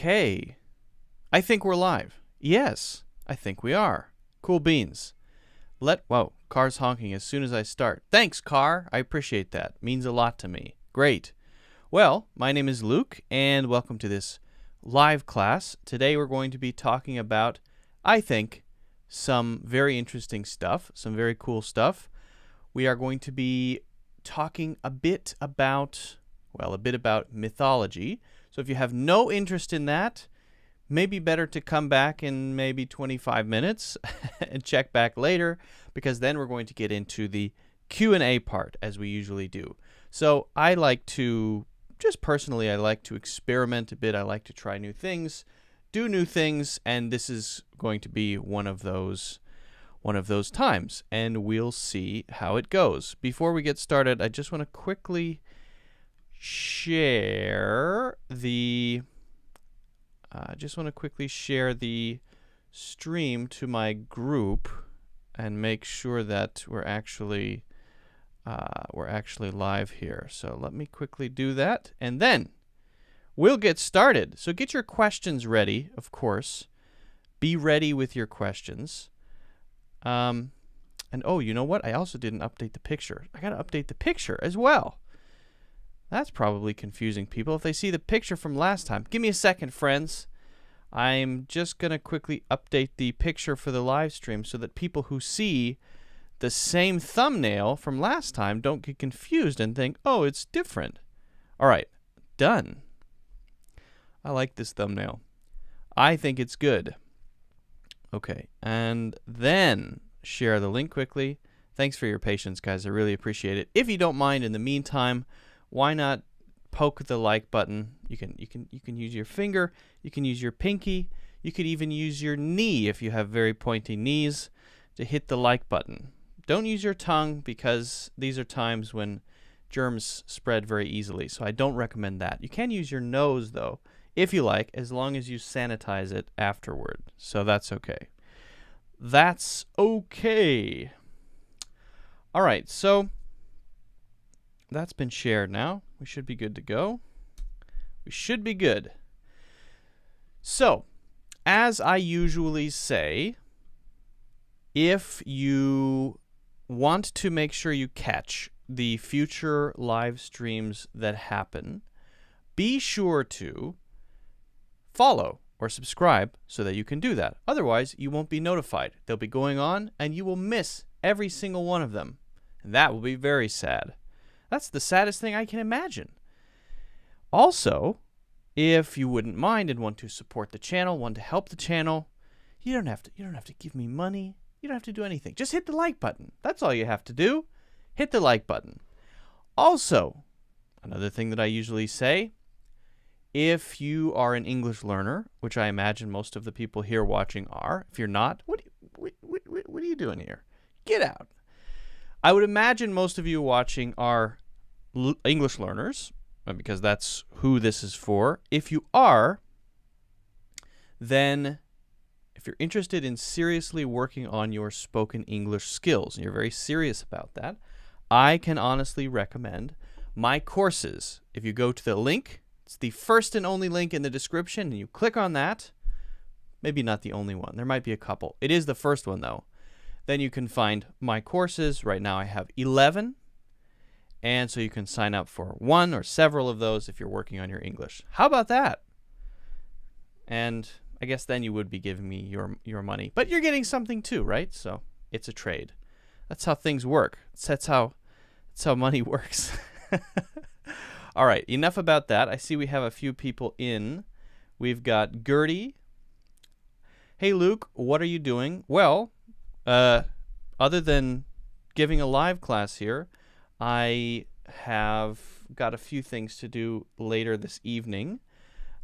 Okay. I think we're live. Yes, I think we are. Cool beans. Whoa, car's honking as soon as I start. Thanks, car. I appreciate that. Means a lot to me. Great. Well, my name is Luke, and welcome to this live class. Today we're going to be talking about, I think, some very interesting stuff, some very cool stuff. We are going to be talking a bit about mythology. So if you have no interest in that, maybe better to come back in maybe 25 minutes and check back later, because then we're going to get into the Q&A part as we usually do. So I like to experiment a bit. I like to try new things, do new things, and this is going to be one of those times, and we'll see how it goes. Before we get started, I just want to quickly share the stream to my group and make sure that we're actually live here. So let me quickly do that, and then we'll get started. So get your questions ready, of course. Be ready with your questions. And oh, you know what? I also didn't update the picture. I got to update the picture as well. That's probably confusing people if they see the picture from last time. Give me a second, friends. I'm just going to quickly update the picture for the live stream so that people who see the same thumbnail from last time don't get confused and think, oh, it's different. All right, done. I like this thumbnail. I think it's good. Okay, and then share the link quickly. Thanks for your patience, guys. I really appreciate it. If you don't mind, in the meantime, why not poke the like button? You can use your finger, you can use your pinky, you could even use your knee if you have very pointy knees to hit the like button. Don't use your tongue, because these are times when germs spread very easily, so I don't recommend that. You can use your nose, though, if you like, as long as you sanitize it afterward. So that's okay. That's okay. All right, so that's been shared now. We should be good to go. We should be good. So, as I usually say, if you want to make sure you catch the future live streams that happen, be sure to follow or subscribe so that you can do that. Otherwise, you won't be notified. They'll be going on, and you will miss every single one of them. And that will be very sad. That's the saddest thing I can imagine. Also, if you wouldn't mind and want to support the channel, want to help the channel, you don't have to give me money. You don't have to do anything. Just hit the like button. That's all you have to do. Hit the like button. Also, another thing that I usually say, if you are an English learner, which I imagine most of the people here watching are, if you're not, what are you doing here? Get out. I would imagine most of you watching are English learners, because that's who this is for. If you are, then if you're interested in seriously working on your spoken English skills, and you're very serious about that, I can honestly recommend my courses. If you go to the link, it's the first and only link in the description, and you click on that. Maybe not the only one. There might be a couple. It is the first one, though. Then you can find my courses. Right now I have 11. And so you can sign up for one or several of those if you're working on your English. How about that? And I guess then you would be giving me your money. But you're getting something too, right? So it's a trade. That's how things work. That's how money works. All right, enough about that. I see we have a few people in. We've got Gertie. Hey, Luke, what are you doing? Well, other than giving a live class here, I have got a few things to do later this evening.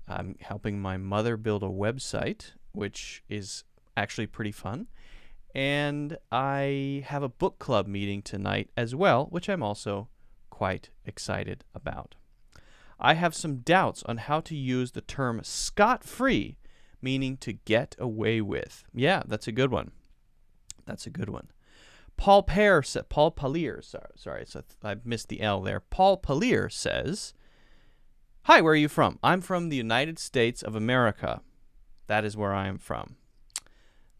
I'm helping my mother build a website, which is actually pretty fun. And I have a book club meeting tonight as well, which I'm also quite excited about. I have some doubts on how to use the term scot-free, meaning to get away with. Yeah, that's a good one. That's a good one. Paul Palier, sorry, so I missed the L there. Paul Palier says, Hi, where are you from? I'm from the United States of America. That is where I am from.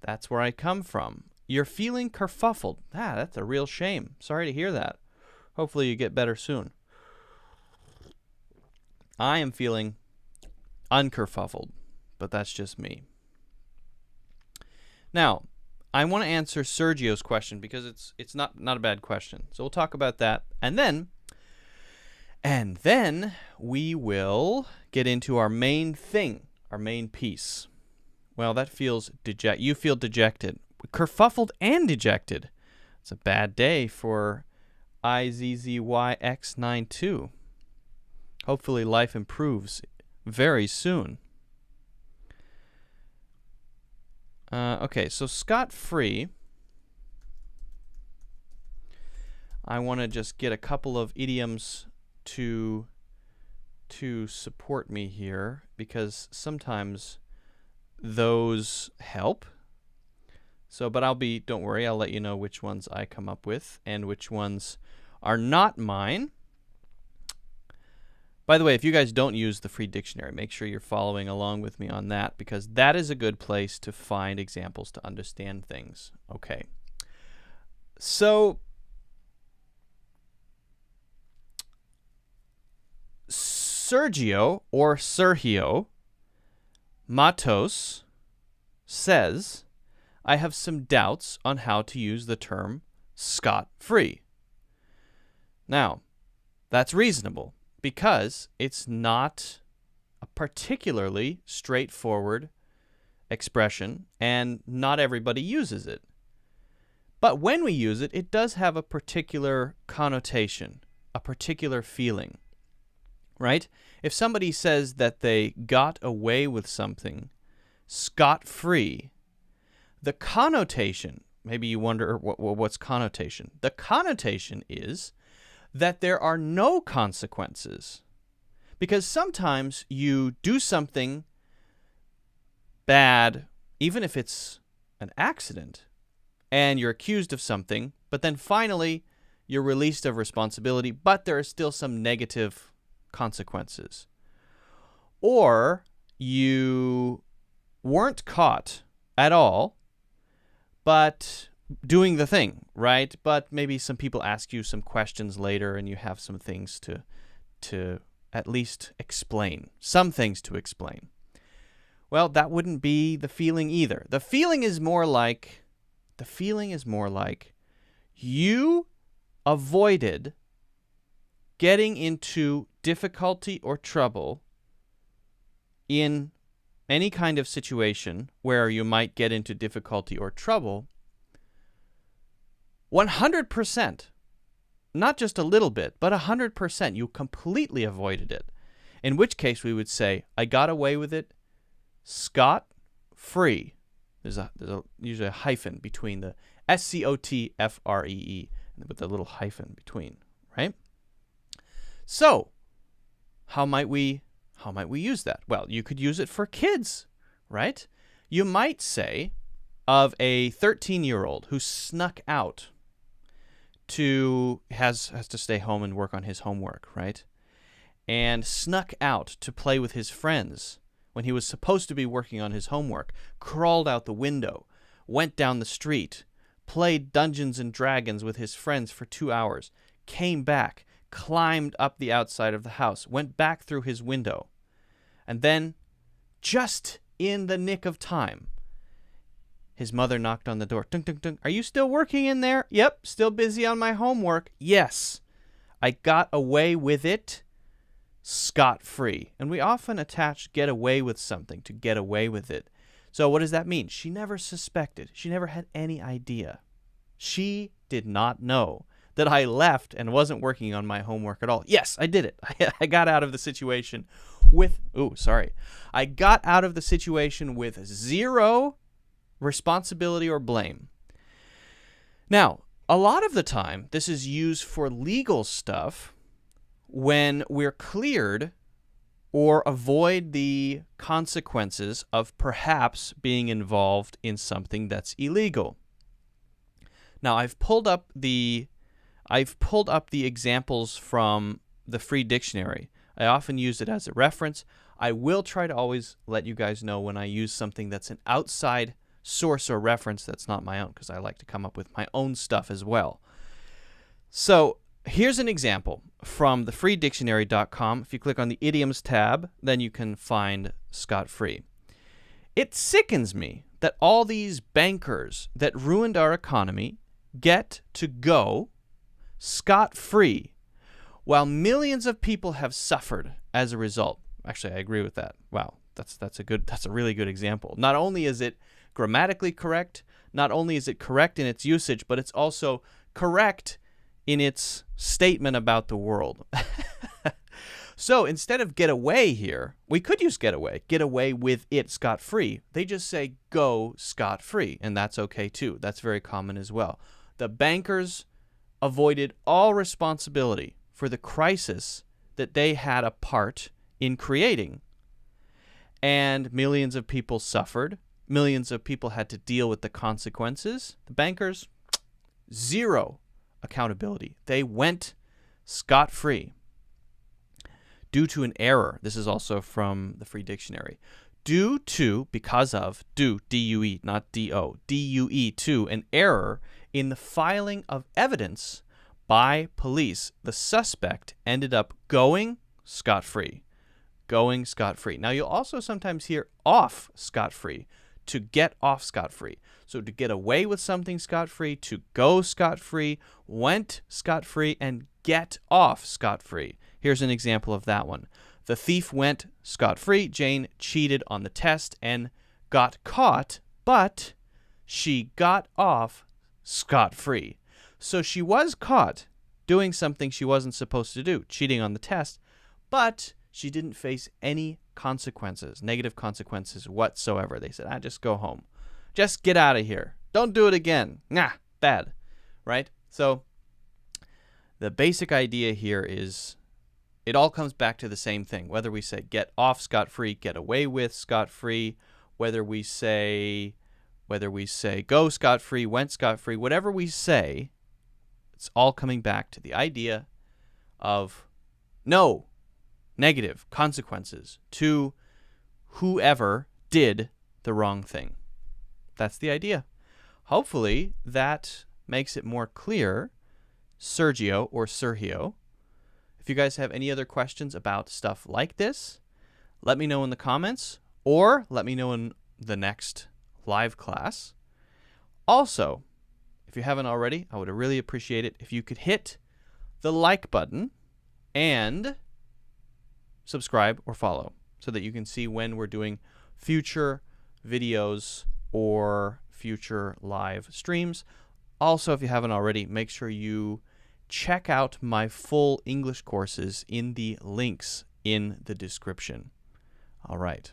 That's where I come from. You're feeling kerfuffled. That's a real shame. Sorry to hear that. Hopefully you get better soon. I am feeling unkerfuffled, but that's just me. Now, I want to answer Sergio's question because it's not a bad question. So we'll talk about that, and then we will get into our main thing, our main piece. Well, that feels you feel dejected, kerfuffled and dejected. It's a bad day for IZZYX92. Hopefully life improves very soon. Okay, so SCOTFREE. I want to just get a couple of idioms to support me here because sometimes those help. So, but don't worry, I'll let you know which ones I come up with and which ones are not mine. By the way, if you guys don't use the free dictionary, make sure you're following along with me on that because that is a good place to find examples to understand things. Okay. So, Sergio or Sergio Matos says, I have some doubts on how to use the term scot-free. Now, that's reasonable because it's not a particularly straightforward expression and not everybody uses it. But when we use it, it does have a particular connotation, a particular feeling, right? If somebody says that they got away with something scot-free, the connotation, maybe you wonder what's connotation? The connotation is that there are no consequences. Because sometimes you do something bad, even if it's an accident, and you're accused of something, but then finally you're released of responsibility, but there are still some negative consequences. Or you weren't caught at all, but doing the thing, right? But maybe some people ask you some questions later and you have some things to at least explain, some things to explain. Well, that wouldn't be the feeling either. The feeling is more like you avoided getting into difficulty or trouble in any kind of situation where you might get into difficulty or trouble 100%. Not just a little bit, but 100%. You completely avoided it. In which case we would say, I got away with it scot-free. There's usually a hyphen between the SCOTFREE with a little hyphen between, right? So, how might we use that? Well, you could use it for kids, right? You might say of a 13-year-old who snuck out has to stay home and work on his homework, right? And snuck out to play with his friends when he was supposed to be working on his homework, crawled out the window, went down the street, played Dungeons and Dragons with his friends for 2 hours, came back, climbed up the outside of the house, went back through his window, and then, just in the nick of time, his mother knocked on the door. Dunk, dunk, dunk. Are you still working in there? Yep, still busy on my homework. Yes, I got away with it scot-free. And we often attach get away with something to get away with it. So what does that mean? She never suspected. She never had any idea. She did not know that I left and wasn't working on my homework at all. Yes, I did it. I got out of the situation with, I got out of the situation with zero responsibility or blame. Now, a lot of the time, this is used for legal stuff when we're cleared or avoid the consequences of perhaps being involved in something that's illegal. Now, I've pulled up the examples from the free dictionary. I often use it as a reference. I will try to always let you guys know when I use something that's an outside source or reference that's not my own, because I like to come up with my own stuff as well. So here's an example from thefreedictionary.com. If you click on the idioms tab, then you can find scot-free. It sickens me that all these bankers that ruined our economy get to go scot-free, while millions of people have suffered as a result. Actually, I agree with that. Wow, that's a really good example. Not only is it grammatically correct, not only is it correct in its usage, but it's also correct in its statement about the world. So instead of get away here, we could use get away with it scot-free. They just say go scot-free, and that's okay too. That's very common as well. The bankers avoided all responsibility for the crisis that they had a part in creating. And millions of people suffered. Millions of people had to deal with the consequences. The bankers, zero accountability. They went scot-free due to an error. This is also from the Free Dictionary. Because of, D-U-E, not D-O, D-U-E, to an error in the filing of evidence by police, the suspect ended up going scot-free. Going scot-free. Now, you'll also sometimes hear off scot-free, to get off scot-free. So to get away with something scot-free, to go scot-free, went scot-free, and get off scot-free. Here's an example of that one. The thief went scot-free. Jane cheated on the test and got caught, but she got off scot-free. So she was caught doing something she wasn't supposed to do, cheating on the test, but she didn't face any consequences, negative consequences whatsoever. They said, just go home. Just get out of here. Don't do it again. Nah, bad, right? So the basic idea here is it all comes back to the same thing. Whether we say get off scot-free, get away with scot-free, whether we say go scot-free, went scot-free, whatever we say, it's all coming back to the idea of no negative consequences to whoever did the wrong thing. That's the idea. Hopefully that makes it more clear, Sergio or Sergio. If you guys have any other questions about stuff like this, let me know in the comments or let me know in the next live class. Also, if you haven't already, I would really appreciate it if you could hit the like button and subscribe or follow so that you can see when we're doing future videos or future live streams. Also, if you haven't already, make sure you check out my full English courses in the links in the description. All right.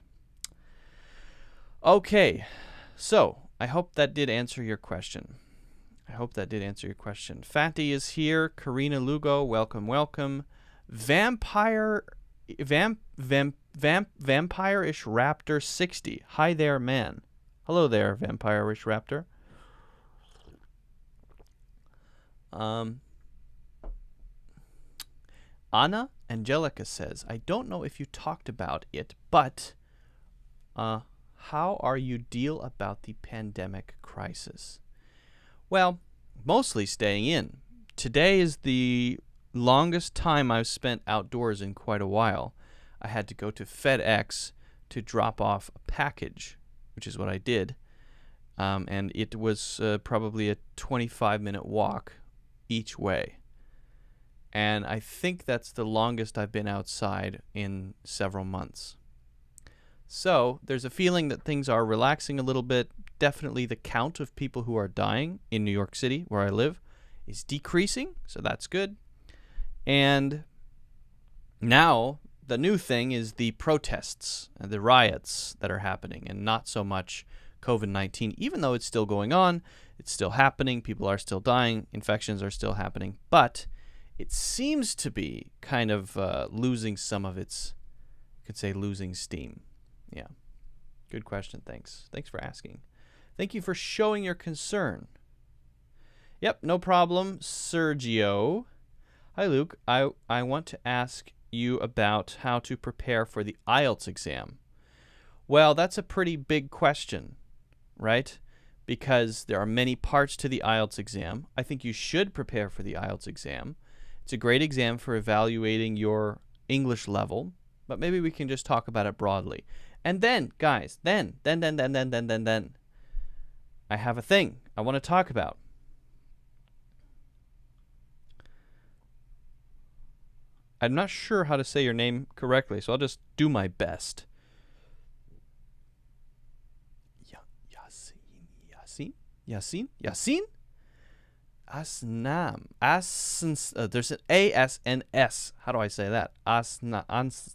Okay, so I hope that did answer your question. Fatty is here. Karina Lugo, welcome, welcome. Vampire-ish Raptor 60. Hi there, man. Hello there, Vampire-ish Raptor. Anna Angelica says, I don't know if you talked about it, but how are you deal about the pandemic crisis? Well, mostly staying in. Today is the longest time I've spent outdoors in quite a while. I had to go to FedEx to drop off a package, which is what I did. And it was probably a 25-minute walk each way. And I think that's the longest I've been outside in several months. So there's a feeling that things are relaxing a little bit. Definitely the count of people who are dying in New York City, where I live, is decreasing, so that's good. And now the new thing is the protests and the riots that are happening, and not so much COVID-19. Even though it's still going on, it's still happening, people are still dying, infections are still happening, but it seems to be kind of losing some of its, you could say, losing steam. Yeah. Good question. Thanks. Thanks for asking. Thank you for showing your concern. Yep, no problem. Sergio. Hi, Luke. I want to ask you about how to prepare for the IELTS exam. Well, that's a pretty big question, right? Because there are many parts to the IELTS exam. I think you should prepare for the IELTS exam. It's a great exam for evaluating your English level, but maybe we can just talk about it broadly. And then, guys, then, I have a thing I want to talk about. I'm not sure how to say your name correctly, so I'll just do my best. Yasin? Asnam. There's an A-S-N-S. How do I say that? Asnsam.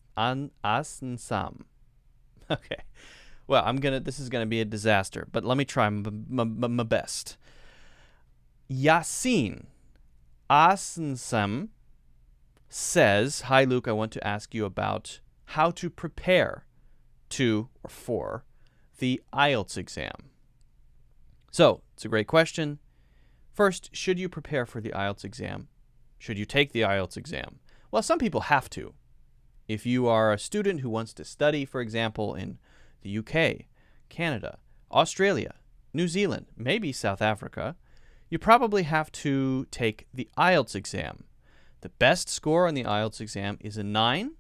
Okay. Well, this is gonna be a disaster, but let me try my best. Yasin Asnsam says, "Hi Luke, I want to ask you about how to prepare to or for the IELTS exam." So, it's a great question. First, should you prepare for the IELTS exam? Should you take the IELTS exam? Well, some people have to. If you are a student who wants to study, for example, in the UK, Canada, Australia, New Zealand, maybe South Africa, you probably have to take the IELTS exam. The best score on the IELTS exam is a 9,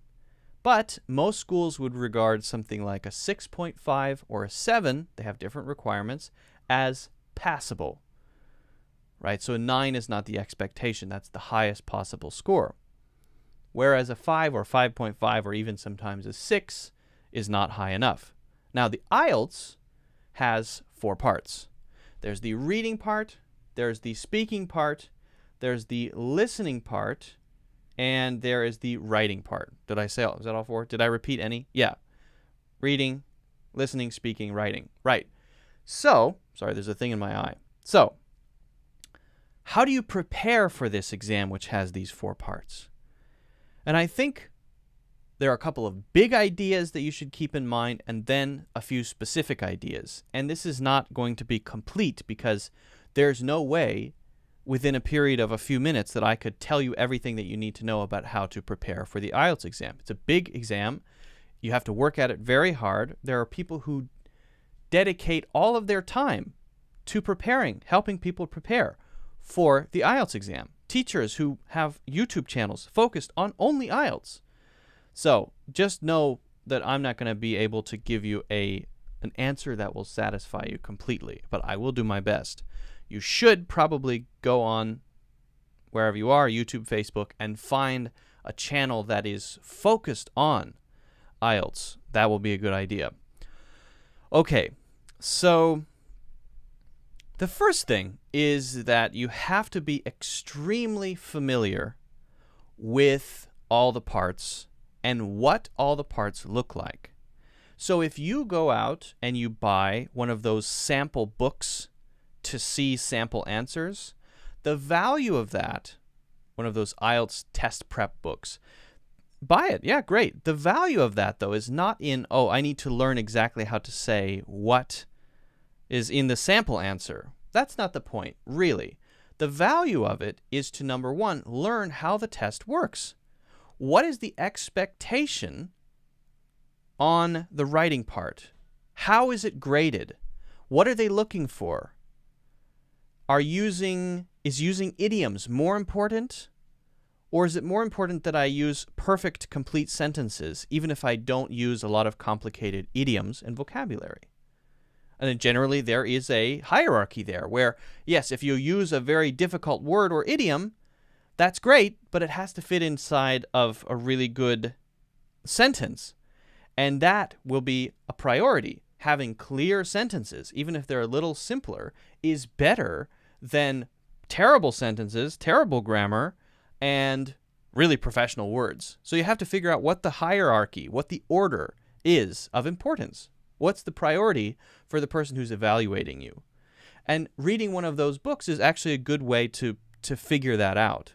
but most schools would regard something like a 6.5 or a 7, they have different requirements, as passable. Right? So a 9 is not the expectation. That's the highest possible score. Whereas a 5 or 5.5 or even sometimes a 6 is not high enough. Now the IELTS has 4 parts. There's the reading part, there's the speaking part, there's the listening part, and there is the writing part. Did I say all? Is that all 4? Did I repeat any? Yeah. Reading, listening, speaking, writing. Right. So, sorry, there's a thing in my eye. So, how do you prepare for this exam which has these 4 parts? And I think there are a couple of big ideas that you should keep in mind and then a few specific ideas. And this is not going to be complete because there's no way within a period of a few minutes that I could tell you everything that you need to know about how to prepare for the IELTS exam. It's a big exam. You have to work at it very hard. There are people who dedicate all of their time to preparing, helping people prepare for the IELTS exam. Teachers who have YouTube channels focused on only IELTS. So just know that I'm not going to be able to give you an answer that will satisfy you completely, but I will do my best. You should probably go on wherever you are, YouTube, Facebook, and find a channel that is focused on IELTS. That will be a good idea. Okay, so the first thing is that you have to be extremely familiar with all the parts and what all the parts look like. So if you go out and you buy one of those sample books to see sample answers, the value of that, one of those IELTS test prep books, buy it. Yeah, great. The value of that, though, is not in, oh, I need to learn exactly how to say what is in the sample answer. That's not the point, really. The value of it is to, number one, learn how the test works. What is the expectation on the writing part? How is it graded? What are they looking for? Is using idioms more important? Or is it more important that I use perfect, complete sentences, even if I don't use a lot of complicated idioms and vocabulary? And then generally there is a hierarchy there where, yes, if you use a very difficult word or idiom, that's great, but it has to fit inside of a really good sentence. And that will be a priority. Having clear sentences, even if they're a little simpler, is better than terrible sentences, terrible grammar, and really professional words. So you have to figure out what the hierarchy, what the order is of importance. What's the priority for the person who's evaluating you? And reading one of those books is actually a good way to figure that out.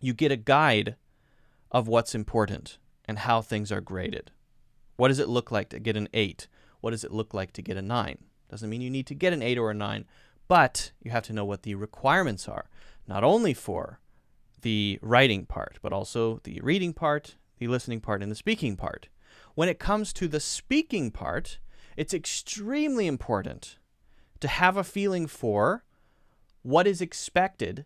You get a guide of what's important and how things are graded. What does it look like to get an 8? What does it look like to get a 9? Doesn't mean you need to get an 8 or a 9, but you have to know what the requirements are, not only for the writing part, but also the reading part, the listening part and the speaking part. When it comes to the speaking part, it's extremely important to have a feeling for what is expected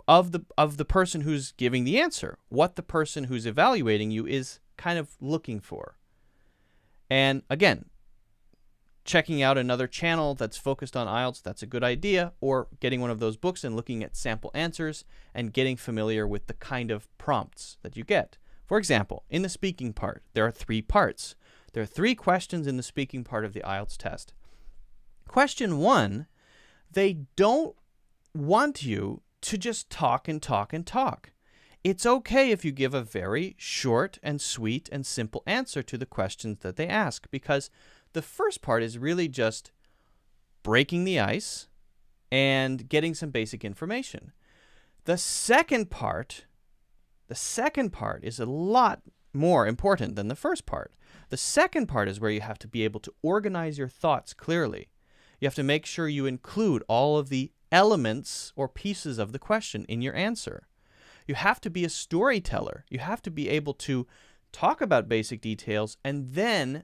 of the person who's giving the answer, what the person who's evaluating you is kind of looking for. And again, checking out another channel that's focused on IELTS, that's a good idea, or getting one of those books and looking at sample answers and getting familiar with the kind of prompts that you get. For example, in the speaking part, there are 3 parts. There are 3 questions in the speaking part of the IELTS test. Question 1, they don't want you to just talk and talk and talk. It's okay if you give a very short and sweet and simple answer to the questions that they ask, because the first part is really just breaking the ice and getting some basic information. The second part is a lot more important than the first part. The second part is where you have to be able to organize your thoughts clearly. You have to make sure you include all of the elements or pieces of the question in your answer. You have to be a storyteller. You have to be able to talk about basic details and then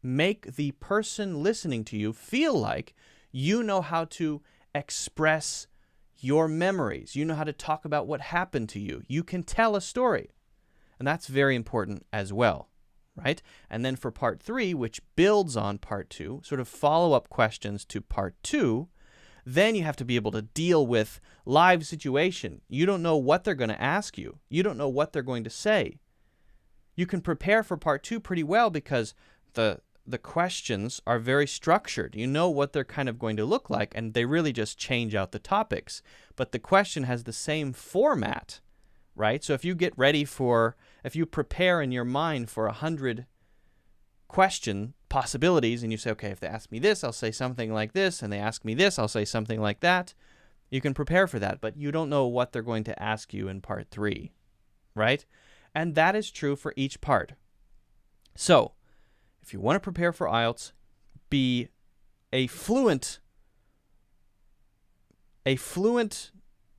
make the person listening to you feel like you know how to express your memories. You know how to talk about what happened to you. You can tell a story. And that's very important as well, right? And then for part 3, which builds on part 2, sort of follow-up questions to part 2, then you have to be able to deal with live situation. You don't know what they're going to ask you. You don't know what they're going to say. You can prepare for part 2 pretty well because the questions are very structured. You know what they're kind of going to look like, and they really just change out the topics. But the question has the same format, right? So if you prepare in your mind for 100 question possibilities, and you say, okay, if they ask me this, I'll say something like this, and they ask me this, I'll say something like that. You can prepare for that, but you don't know what they're going to ask you in part 3, right? And that is true for each part. So, if you want to prepare for IELTS, be a fluent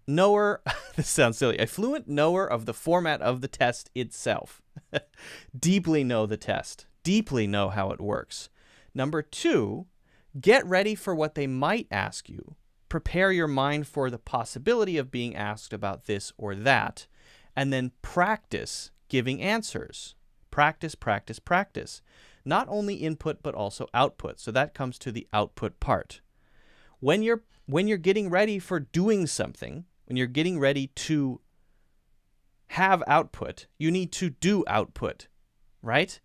knower, this sounds silly, a fluent knower of the format of the test itself. Deeply know the test. Deeply know how it works. Number 2, get ready for what they might ask you. Prepare your mind for the possibility of being asked about this or that, and then practice giving answers. Practice, practice, practice. Not only input, but also output. So that comes to the output part. When you're getting ready for doing something, when you're getting ready to have output, you need to do output, right?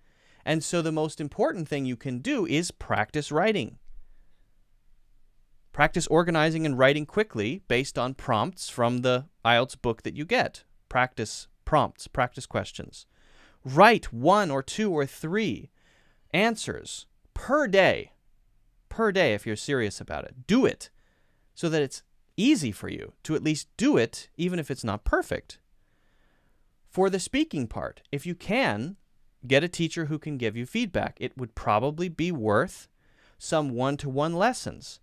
And so the most important thing you can do is practice writing. Practice organizing and writing quickly based on prompts from the IELTS book that you get. Practice prompts, practice questions. Write 1 or 2 or 3 answers per day if you're serious about it. Do it so that it's easy for you to at least do it, even if it's not perfect. For the speaking part, if you can, get a teacher who can give you feedback. It would probably be worth some 1-to-1 lessons.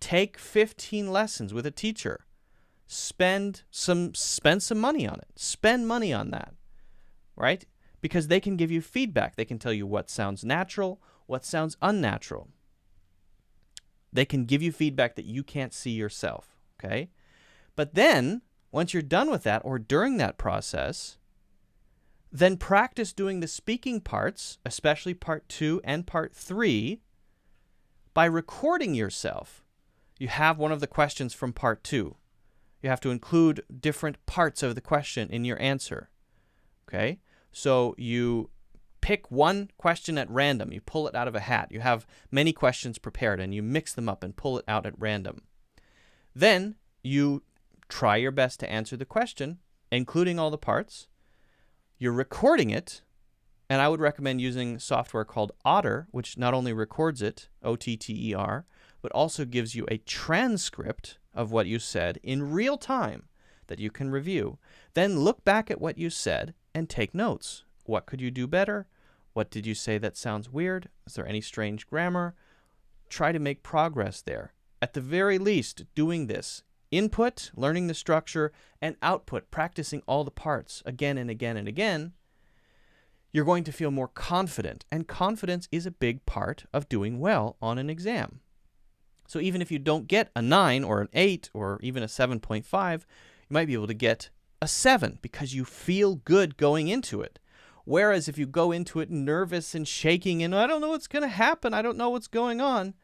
Take 15 lessons with a teacher. Spend some money on it. Spend money on that, right? Because they can give you feedback. They can tell you what sounds natural, what sounds unnatural. They can give you feedback that you can't see yourself, okay? But then, once you're done with that, or during that process, then practice doing the speaking parts, especially part 2 and part 3, by recording yourself. You have one of the questions from part 2. You have to include different parts of the question in your answer, okay? So you pick one question at random. You pull it out of a hat. You have many questions prepared, and you mix them up and pull it out at random. Then you try your best to answer the question, including all the parts. You're recording it, and I would recommend using software called Otter, which not only records it, O-T-T-E-R, but also gives you a transcript of what you said in real time that you can review. Then look back at what you said and take notes. What could you do better? What did you say that sounds weird? Is there any strange grammar? Try to make progress there. At the very least, doing this input, learning the structure, and output, practicing all the parts again and again and again, you're going to feel more confident. And confidence is a big part of doing well on an exam. So even if you don't get a 9 or an 8 or even a 7.5, you might be able to get a 7 because you feel good going into it. Whereas if you go into it nervous and shaking and I don't know what's going to happen, I don't know what's going on,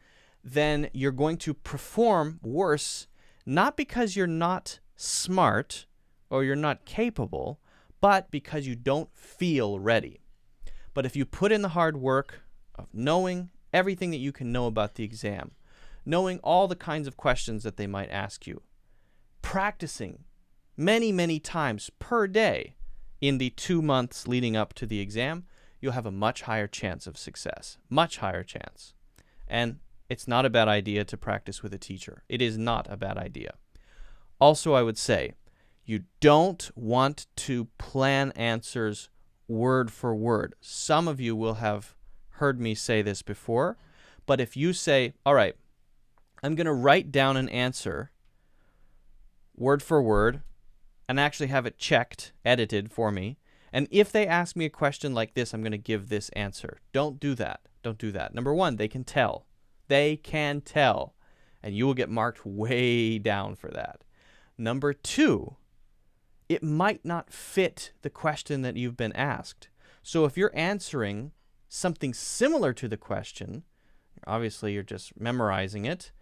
then you're going to perform worse, not because you're not smart or you're not capable, but because you don't feel ready. But if you put in the hard work of knowing everything that you can know about the exam, knowing all the kinds of questions that they might ask you, practicing many, many times per day in the 2 months leading up to the exam, you'll have a much higher chance of success, much higher chance. And it's not a bad idea to practice with a teacher. It is not a bad idea. Also, I would say, you don't want to plan answers word for word. Some of you will have heard me say this before, but if you say, all right, I'm going to write down an answer word for word and actually have it checked, edited for me, and if they ask me a question like this, I'm going to give this answer. Don't do that. Don't do that. Number one, they can tell. They can tell, and you will get marked way down for that. Number two, it might not fit the question that you've been asked. So if you're answering something similar to the question, obviously you're just memorizing it,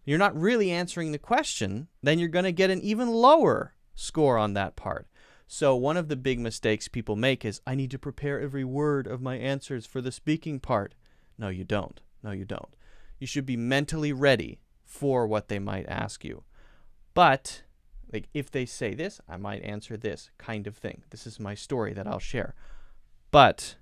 you're not really answering the question, then you're going to get an even lower score on that part. So one of the big mistakes people make is, I need to prepare every word of my answers for the speaking part. No, you don't. No, you don't. You should be mentally ready for what they might ask you. But like if they say this, I might answer this kind of thing. This is my story that I'll share. But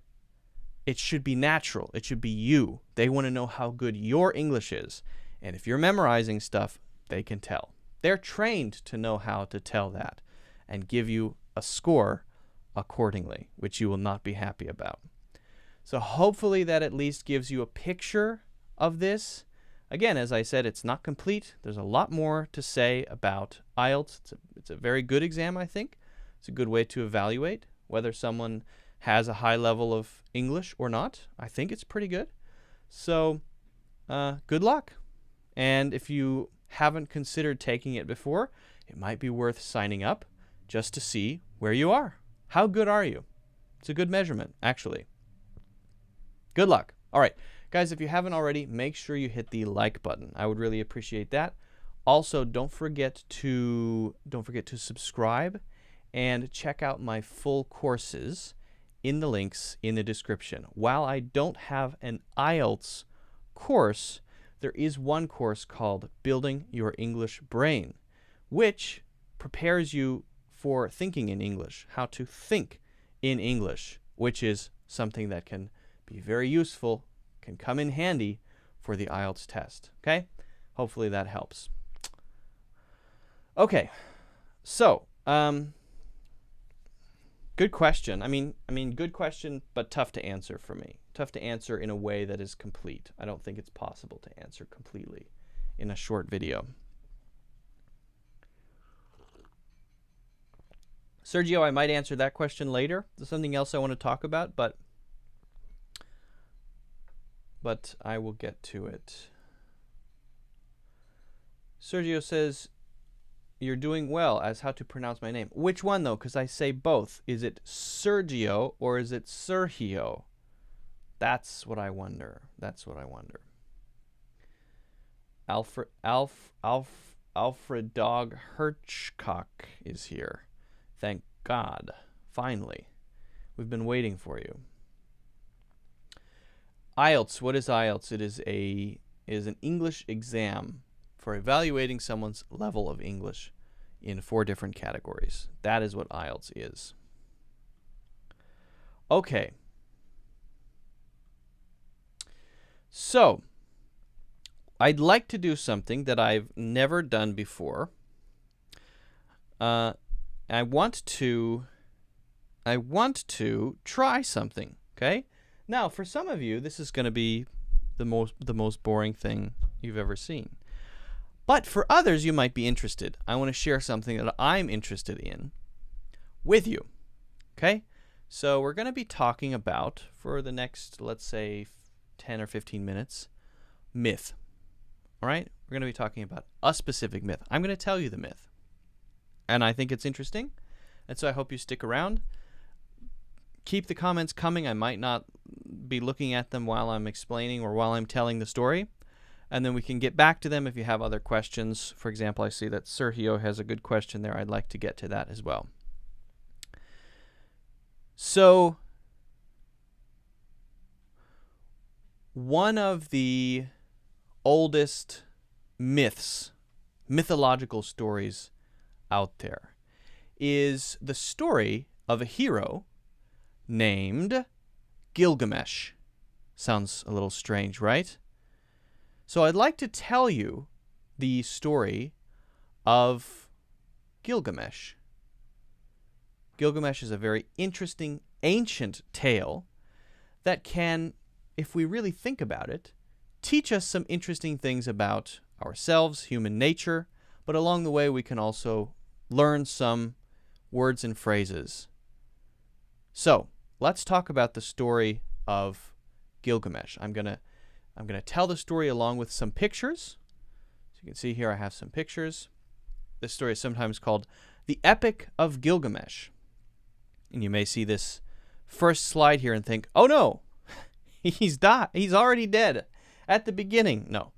it should be natural. It should be you. They want to know how good your English is. And if you're memorizing stuff, they can tell. They're trained to know how to tell that and give you a score accordingly, which you will not be happy about. So hopefully that at least gives you a picture of this. Again, as I said, it's not complete. There's a lot more to say about IELTS. It's a very good exam, I think. It's a good way to evaluate whether someone has a high level of English or not. I think it's pretty good. So good luck. And if you haven't considered taking it before, it might be worth signing up just to see where you are. How good are you? It's a good measurement, actually. Good luck. All right. Guys, if you haven't already, make sure you hit the like button. I would really appreciate that. Also, don't forget to subscribe and check out my full courses in the links in the description. While I don't have an IELTS course, there is one course called Building Your English Brain, which prepares you for thinking in English, how to think in English, which is something that can be very useful, can come in handy for the IELTS test. Okay? Hopefully that helps. Okay. So, good question. I mean, good question, but tough to answer for me. Tough to answer in a way that is complete. I don't think it's possible to answer completely in a short video. Sergio, I might answer that question later. There's something else I want to talk about, but I will get to it. Sergio says, you're doing well as how to pronounce my name. Which one, though? Because I say both. Is it Sergio or is it Sergio? That's what I wonder. That's what I wonder. Alfred Dog Hirschcock is here. Thank God. Finally. We've been waiting for you. IELTS. What is IELTS? It is an English exam for evaluating someone's level of English in 4 different categories. That is what IELTS is. Okay. So, I'd like to do something that I've never done before. I want to try something, okay? Now, for some of you, this is going to be the most boring thing you've ever seen. But for others, you might be interested. I want to share something that I'm interested in with you. Okay? So we're going to be talking about, for the next, let's say, 10 or 15 minutes, myth. All right? We're going to be talking about a specific myth. I'm going to tell you the myth. And I think it's interesting. And so I hope you stick around. Keep the comments coming. I might not be looking at them while I'm explaining or while I'm telling the story. And then we can get back to them if you have other questions. For example, I see that Sergio has a good question there. I'd like to get to that as well. So, one of the oldest myths, mythological stories out there, is the story of a hero named Gilgamesh. Sounds a little strange, right? So I'd like to tell you the story of Gilgamesh. Gilgamesh is a very interesting ancient tale that can, if we really think about it, teach us some interesting things about ourselves, human nature, but along the way we can also learn some words and phrases. So, let's talk about the story of Gilgamesh. I'm going to tell the story along with some pictures. So you can see here I have some pictures. This story is sometimes called The Epic of Gilgamesh. And you may see this first slide here and think, oh no, he's already dead at the beginning. No.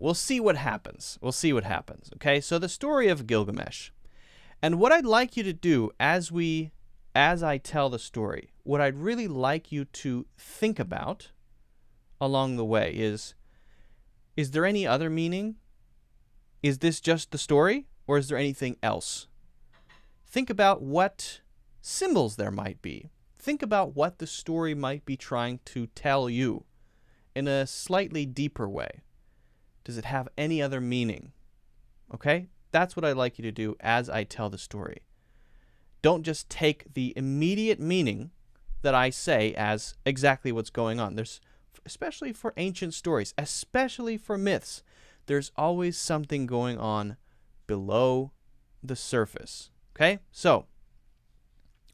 We'll see what happens. Okay, so the story of Gilgamesh. And what I'd like you to do as I tell the story, what I'd really like you to think about along the way is there any other meaning? Is this just the story, or is there anything else? Think about what symbols there might be. Think about what the story might be trying to tell you in a slightly deeper way. Does it have any other meaning? Okay? That's what I'd like you to do as I tell the story. Don't just take the immediate meaning that I say as exactly what's going on. There's, especially for ancient stories, especially for myths, there's always something going on below the surface. Okay? So,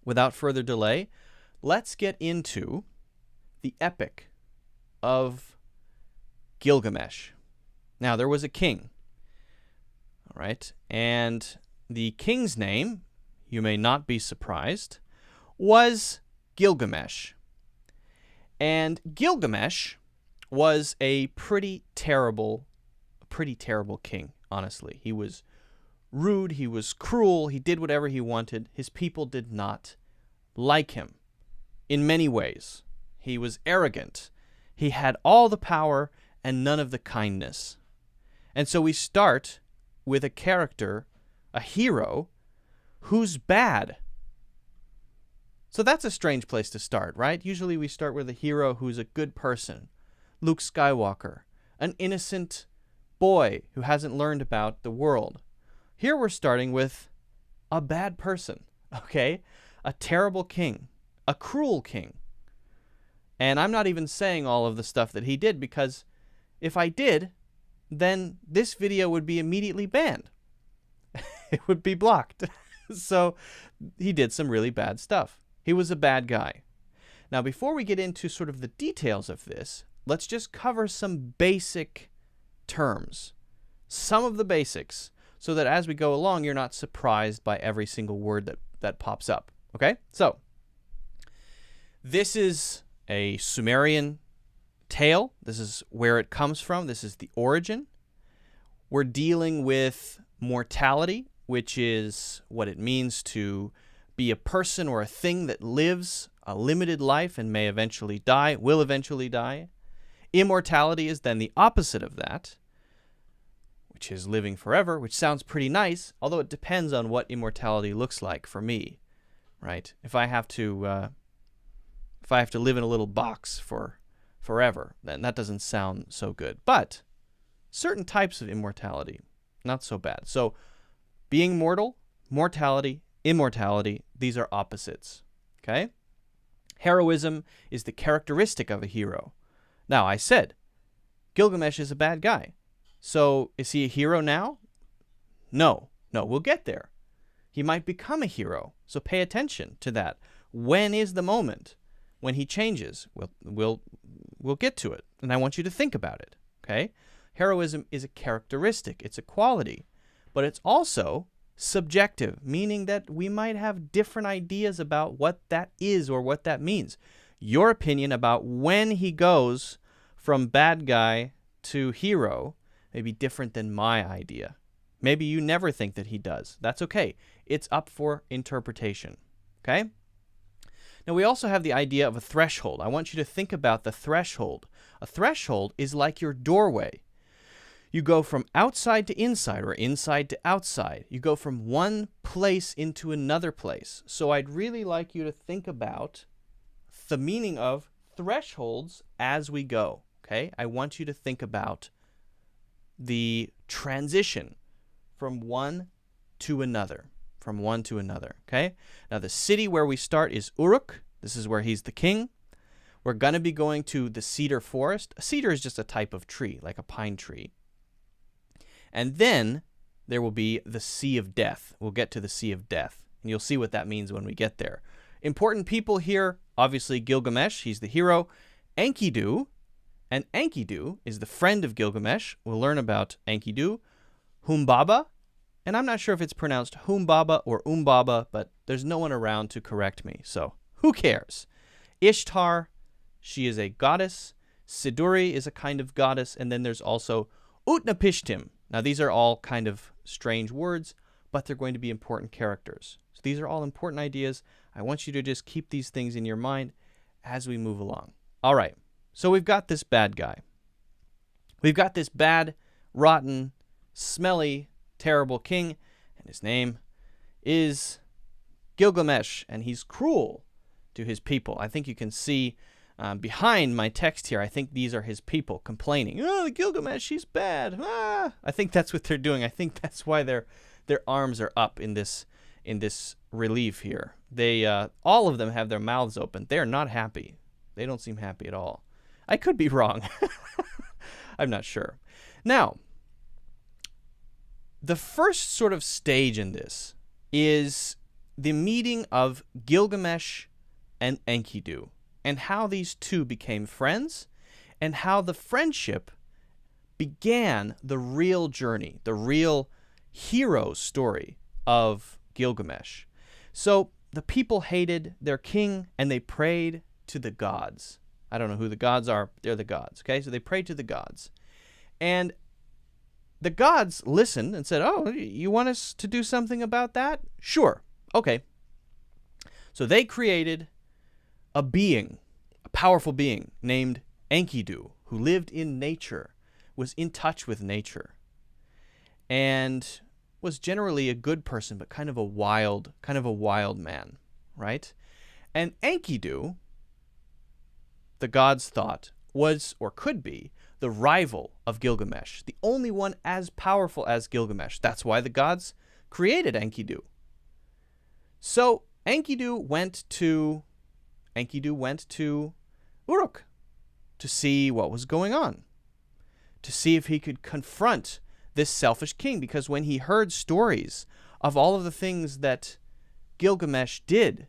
without further delay, let's get into the epic of Gilgamesh. Now, there was a king. All right? And the king's name, you may not be surprised, was Gilgamesh. And Gilgamesh was a pretty terrible king, honestly. He was rude, he was cruel, he did whatever he wanted. His people did not like him in many ways. He was arrogant. He had all the power and none of the kindness. And so we start with a character, a hero, who's bad. So that's a strange place to start, right? Usually we start with a hero who's a good person. Luke Skywalker, an innocent boy who hasn't learned about the world. Here we're starting with a bad person, okay? A terrible king, a cruel king. And I'm not even saying all of the stuff that he did, because if I did, then this video would be immediately banned. It would be blocked. So he did some really bad stuff. He was a bad guy. Now, before we get into sort of the details of this, let's just cover some basic terms, some of the basics, so that as we go along, you're not surprised by every single word that pops up. Okay? So, this is a Sumerian tale. This is where it comes from. This is the origin. We're dealing with mortality, which is what it means to be a person or a thing that lives a limited life and may eventually die, will eventually die. Immortality is then the opposite of that, which is living forever, which sounds pretty nice, although it depends on what immortality looks like for me, right? If I have to live in a little box for forever, then that doesn't sound so good. But certain types of immortality, not so bad. So being mortal, mortality, immortality, these are opposites, okay? Heroism is the characteristic of a hero. Now, I said Gilgamesh is a bad guy. So is he a hero now? No, we'll get there. He might become a hero, so pay attention to that. When is the moment when he changes? We'll get to it, and I want you to think about it, okay? Heroism is a characteristic, it's a quality, but it's also subjective, meaning that we might have different ideas about what that is or what that means. Your opinion about when he goes from bad guy to hero may be different than my idea. Maybe you never think that he does. That's okay. It's up for interpretation, okay? Now, we also have the idea of a threshold. I want you to think about the threshold. A threshold is like your doorway. You go from outside to inside or inside to outside. You go from one place into another place. So I'd really like you to think about the meaning of thresholds as we go, okay? I want you to think about the transition from one to another, okay? Now, the city where we start is Uruk. This is where he's the king. We're going to be going to the cedar forest. A cedar is just a type of tree, like a pine tree. And then there will be the Sea of Death. We'll get to the Sea of Death, and you'll see what that means when we get there. Important people here, obviously Gilgamesh, he's the hero. Enkidu, and Enkidu is the friend of Gilgamesh. We'll learn about Enkidu. Humbaba, and I'm not sure if it's pronounced Humbaba or Umbaba, but there's no one around to correct me, so who cares? Ishtar, she is a goddess. Siduri is a kind of goddess, and then there's also Utnapishtim. Now, these are all kind of strange words, but they're going to be important characters. So these are all important ideas. I want you to just keep these things in your mind as we move along. All right, so we've got this bad guy. We've got this bad, rotten, smelly, terrible king, and his name is Gilgamesh, and he's cruel to his people. I think you can see behind my text here, I think these are his people complaining, oh, Gilgamesh, he's bad. Ah. I think that's what they're doing. I think that's why their arms are up in this relief here. They all of them have their mouths open. They're not happy. They don't seem happy at all. I could be wrong. I'm not sure. Now, the first sort of stage in this is the meeting of Gilgamesh and Enkidu, and how these two became friends, and how the friendship began the real journey, the real hero story of Gilgamesh. So the people hated their king, and they prayed to the gods. I don't know who the gods are. They're the gods, okay? So they prayed to the gods. And the gods listened and said, oh, you want us to do something about that? Sure. Okay. So they created a being, a powerful being named Enkidu, who lived in nature, was in touch with nature, and was generally a good person, but kind of a wild man, right? And Enkidu, the gods thought, was or could be the rival of Gilgamesh, the only one as powerful as Gilgamesh. That's why the gods created Enkidu. So Enkidu went to Uruk to see what was going on, to see if he could confront this selfish king, because when he heard stories of all of the things that Gilgamesh did,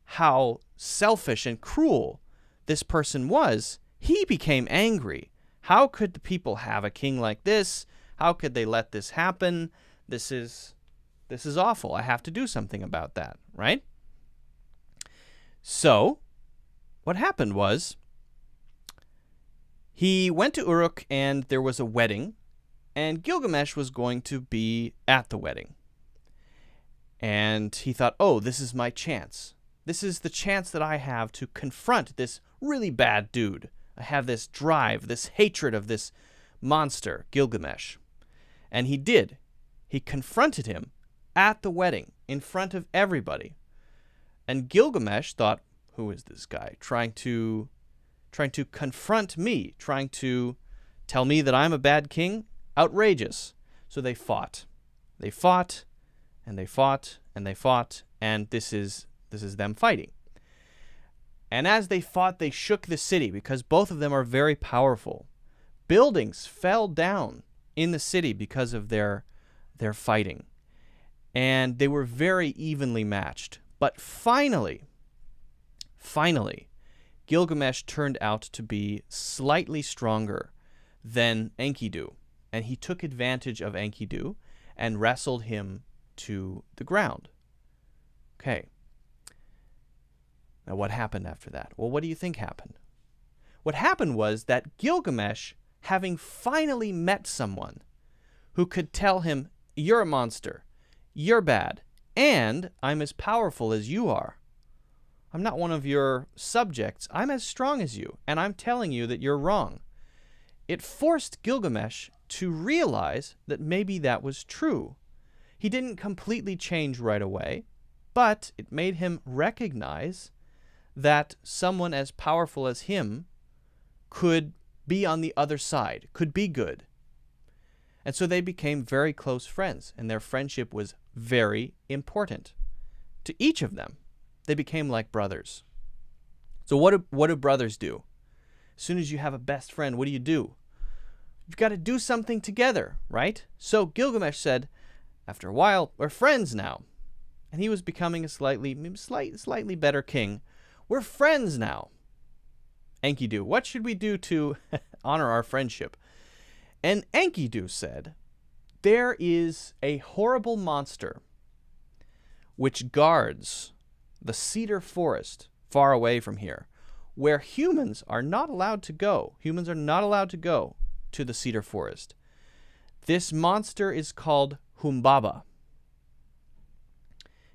how selfish and cruel this person was, he became angry. How could the people have a king like this? How could they let this happen? This is awful. I have to do something about that, right? So, what happened was, he went to Uruk, and there was a wedding, and Gilgamesh was going to be at the wedding. And he thought, oh, this is my chance. This is the chance that I have to confront this really bad dude. I have this drive, this hatred of this monster, Gilgamesh. And he did. He confronted him at the wedding, in front of everybody. And Gilgamesh thought, who is this guy trying to confront me, trying to tell me that I'm a bad king? Outrageous. So they fought. They fought, and they fought, and they fought, and this is them fighting. And as they fought, they shook the city, because both of them are very powerful. Buildings fell down in the city because of their fighting. And they were very evenly matched. But finally, Gilgamesh turned out to be slightly stronger than Enkidu. And he took advantage of Enkidu and wrestled him to the ground. Okay. Now what happened after that? Well, what do you think happened? What happened was that Gilgamesh, having finally met someone who could tell him, you're a monster, you're bad, and I'm as powerful as you are. I'm not one of your subjects. I'm as strong as you, and I'm telling you that you're wrong. It forced Gilgamesh to realize that maybe that was true. He didn't completely change right away, but it made him recognize that someone as powerful as him could be on the other side, could be good. And so they became very close friends, and their friendship was very important to each of them. They became like brothers. So what do brothers do? As soon as you have a best friend, what do? You've got to do something together, right? So Gilgamesh said, after a while, we're friends now. And he was becoming a slightly better king. We're friends now. Enkidu, what should we do to honor our friendship? And Enkidu said, there is a horrible monster which guards the cedar forest far away from here, where humans are not allowed to go. Humans are not allowed to go to the cedar forest. This monster is called Humbaba.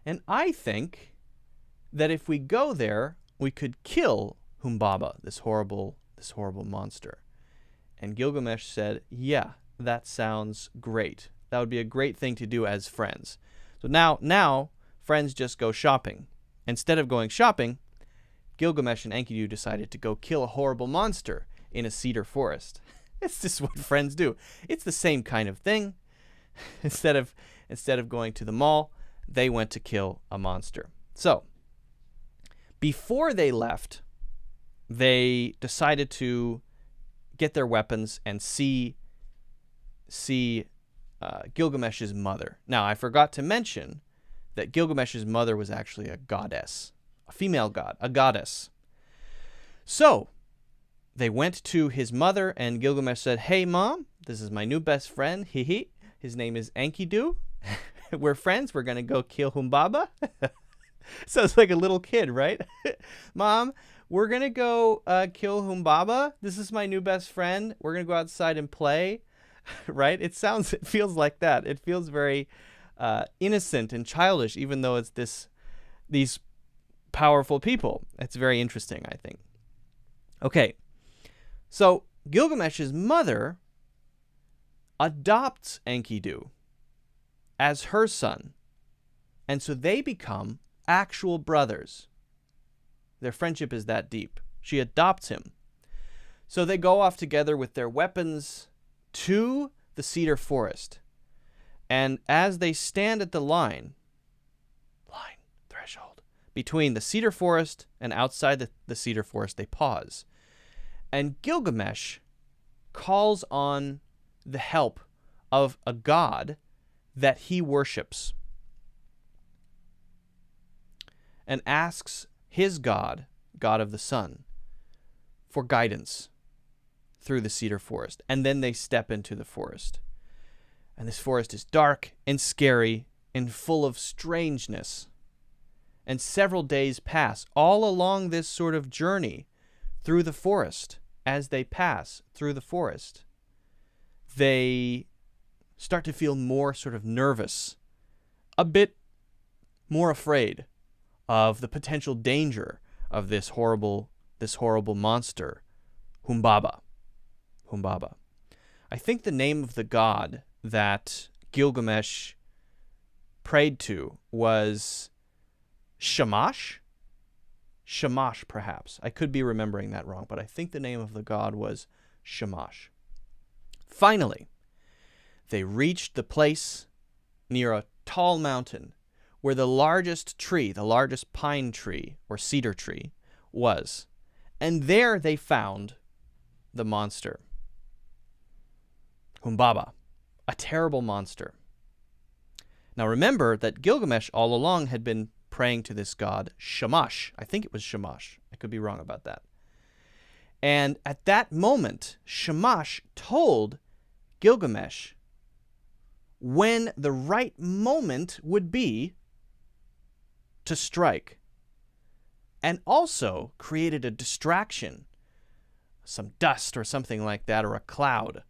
And I think that if we go there, we could kill Humbaba, this horrible monster. And Gilgamesh said, yeah, that sounds great. That would be a great thing to do as friends. So now friends just go shopping. Instead of going shopping, Gilgamesh and Enkidu decided to go kill a horrible monster in a cedar forest. It's just what friends do. It's the same kind of thing. Instead of going to the mall, they went to kill a monster. So, before they left, they decided to get their weapons and see Gilgamesh's mother. Now, I forgot to mention that Gilgamesh's mother was actually a goddess, a female god, a goddess. So, they went to his mother, and Gilgamesh said, hey, Mom, this is my new best friend, hee. His name is Enkidu. We're friends. We're going to go kill Humbaba. Sounds like a little kid, right? Mom, we're going to go kill Humbaba. This is my new best friend. We're going to go outside and play, right? It feels like that. It feels very innocent and childish, even though it's these powerful people. It's very interesting, I think. Okay, so Gilgamesh's mother adopts Enkidu as her son, and so they become actual brothers. Their friendship is that deep. She adopts him. So they go off together with their weapons to the cedar forest. And as they stand at the threshold, between the cedar forest and outside the cedar forest, they pause. And Gilgamesh calls on the help of a god that he worships and asks his god of the sun, for guidance through the cedar forest. And then they step into the forest. And this forest is dark and scary and full of strangeness. And several days pass all along this sort of journey through the forest. As they pass through the forest, they start to feel more sort of nervous, a bit more afraid of the potential danger of this horrible monster, Humbaba. I think the name of the god that Gilgamesh prayed to was Shamash. Shamash, perhaps. I could be remembering that wrong, but I think the name of the god was Shamash. Finally, they reached the place near a tall mountain where the largest tree, the largest pine tree or cedar tree, was. And there they found the monster, Humbaba. a terrible monster. Now remember that Gilgamesh all along had been praying to this god, Shamash. I think it was Shamash. I could be wrong about that. And at that moment, Shamash told Gilgamesh when the right moment would be to strike, and also created a distraction, some dust or something like that, or a cloud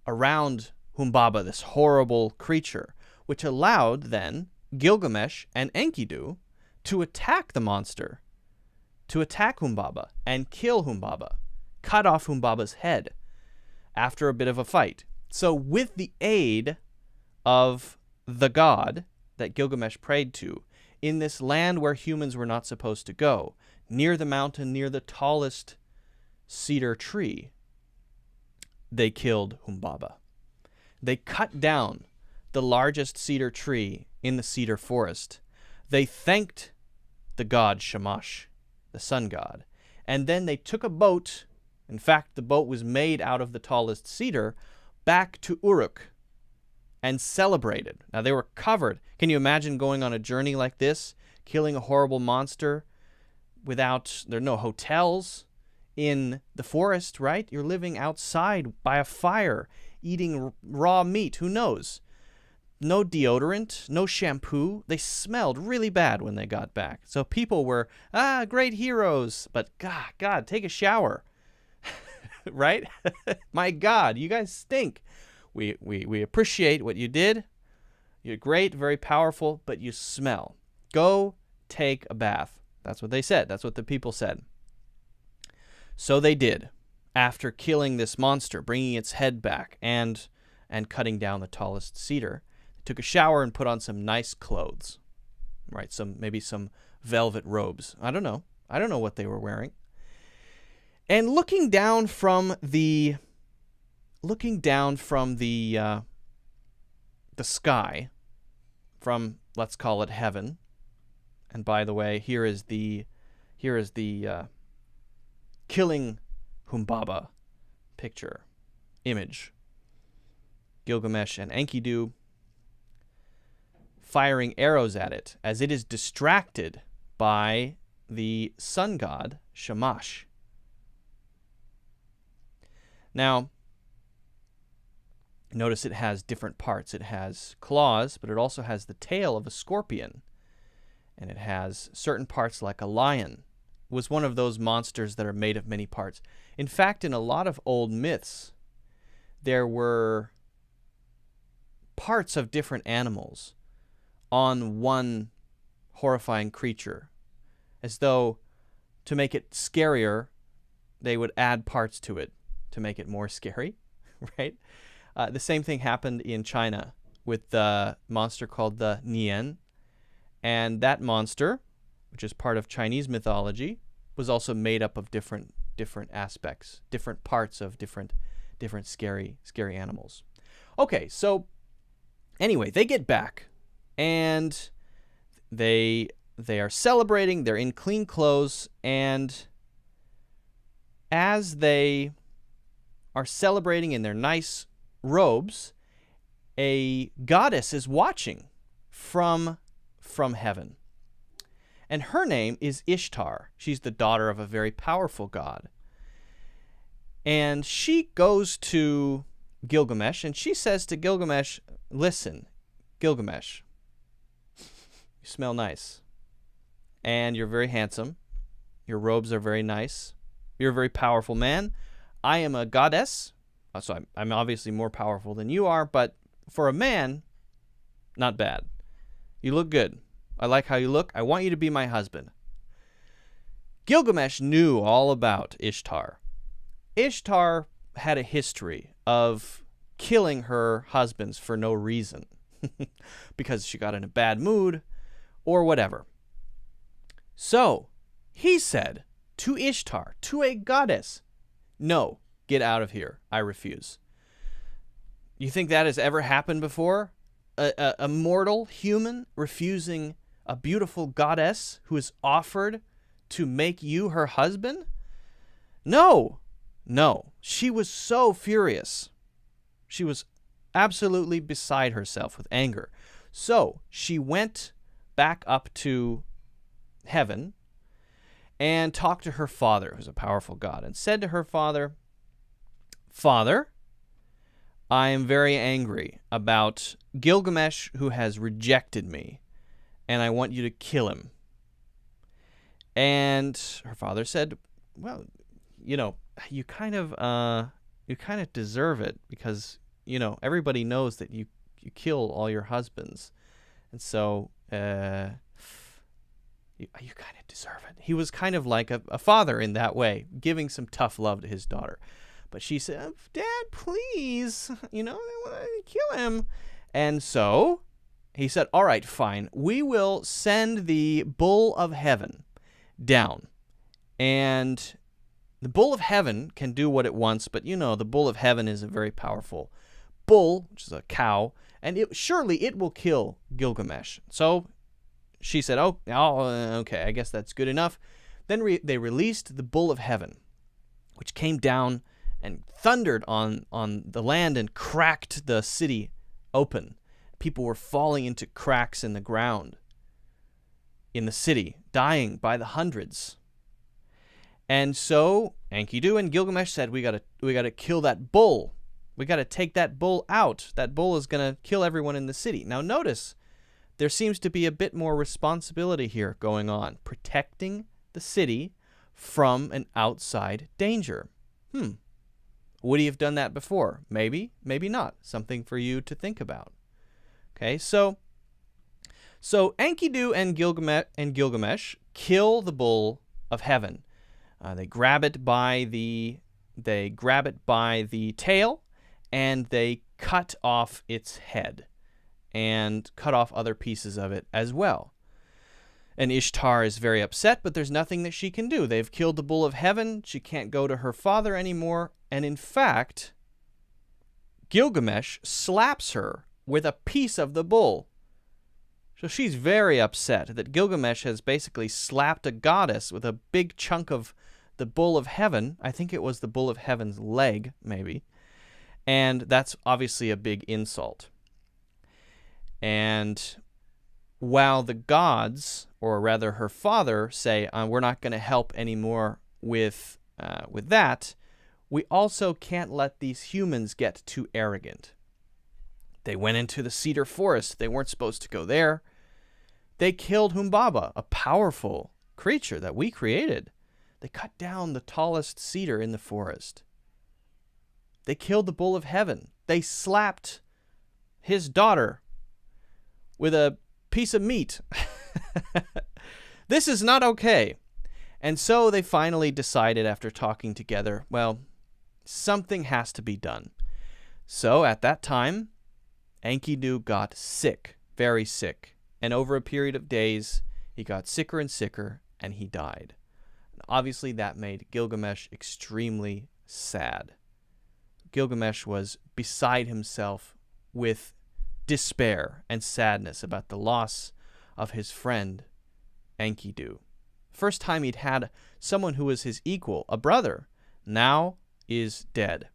around Humbaba, this horrible creature, which allowed then Gilgamesh and Enkidu to attack the monster, to attack Humbaba and kill Humbaba, cut off Humbaba's head after a bit of a fight. So with the aid of the god that Gilgamesh prayed to, in this land where humans were not supposed to go, near the mountain, near the tallest cedar tree, they killed Humbaba. They cut down the largest cedar tree in the cedar forest. They thanked the god Shamash, the sun god, and then they took a boat. In fact, the boat was made out of the tallest cedar, back to Uruk and celebrated. Now, they were covered. Can you imagine going on a journey like this, killing a horrible monster there are no hotels in the forest, right? You're living outside by a fire, eating raw meat. Who knows? No deodorant, no shampoo. They smelled really bad when they got back. So people were, great heroes. But God, take a shower. Right? My God, you guys stink. We appreciate what you did. You're great, very powerful, but you smell. Go take a bath. That's what they said. That's what the people said. So they did, after killing this monster, bringing its head back, and cutting down the tallest cedar. They took a shower and put on some nice clothes, right? Maybe some velvet robes. I don't know what they were wearing. And looking down from the sky, from, let's call it heaven. And by the way, here is the killing Humbaba image. Gilgamesh and Enkidu firing arrows at it as it is distracted by the sun god Shamash. Now, notice it has different parts. It has claws, but it also has the tail of a scorpion. And it has certain parts like a lion. It was one of those monsters that are made of many parts. In fact, in a lot of old myths, there were parts of different animals on one horrifying creature, as though to make it scarier, they would add parts to it to make it more scary, right? The same thing happened in China with the monster called the Nian. And that monster, which is part of Chinese mythology, was also made up of different aspects, different parts of different scary animals. Okay, so anyway, they get back, and they are celebrating. They're in clean clothes, and as they are celebrating in their nice robes, a goddess is watching from heaven. And her name is Ishtar. She's the daughter of a very powerful god. And she goes to Gilgamesh, and she says to Gilgamesh, listen, Gilgamesh, you smell nice. And you're very handsome. Your robes are very nice. You're a very powerful man. I am a goddess, so I'm obviously more powerful than you are, but for a man, not bad. You look good. I like how you look. I want you to be my husband. Gilgamesh knew all about Ishtar. Ishtar had a history of killing her husbands for no reason, because she got in a bad mood or whatever. So he said to Ishtar, to a goddess, no, get out of here. I refuse. You think that has ever happened before? A mortal human refusing a beautiful goddess who is offered to make you her husband? No. She was so furious. She was absolutely beside herself with anger. So she went back up to heaven and talked to her father, who's a powerful god, and said to her father, "Father, I am very angry about Gilgamesh, who has rejected me, and I want you to kill him." And her father said, "Well, you kind of deserve it, because everybody knows that you kill all your husbands, and so you kind of deserve it." He was kind of like a father in that way, giving some tough love to his daughter. But she said, "Dad, please, I want to kill him." And so he said, "All right, fine. We will send the bull of heaven down. And the bull of heaven can do what it wants, but the bull of heaven is a very powerful bull, which is a cow, and surely it will kill Gilgamesh." So she said, "Oh, okay, I guess that's good enough." Then they released the bull of heaven, which came down and thundered on the land and cracked the city open. People were falling into cracks in the ground in the city, dying by the hundreds. And so Enkidu and Gilgamesh said, we gotta kill that bull. We gotta take that bull out. That bull is gonna kill everyone in the city. Now notice, there seems to be a bit more responsibility here going on, protecting the city from an outside danger. Would he have done that before? Maybe, maybe not. Something for you to think about. Okay, so Enkidu and Gilgamesh kill the bull of heaven. They grab it by the tail, and they cut off its head, and cut off other pieces of it as well. And Ishtar is very upset, but there's nothing that she can do. They've killed the bull of heaven. She can't go to her father anymore. And in fact, Gilgamesh slaps her with a piece of the bull. So she's very upset that Gilgamesh has basically slapped a goddess with a big chunk of the bull of heaven. I think it was the bull of heaven's leg, maybe. And that's obviously a big insult. And while the gods, or rather her father, say, we're not going to help anymore with that, we also can't let these humans get too arrogant. They went into the cedar forest. They weren't supposed to go there. They killed Humbaba, a powerful creature that we created. They cut down the tallest cedar in the forest. They killed the bull of heaven. They slapped his daughter with a piece of meat. This is not okay. And so they finally decided, after talking together, well, something has to be done. So at that time, Enkidu got sick, very sick. And over a period of days, he got sicker and sicker, and he died. And obviously, that made Gilgamesh extremely sad. Gilgamesh was beside himself with despair and sadness about the loss of his friend Enkidu. First time he'd had someone who was his equal, a brother, now is dead.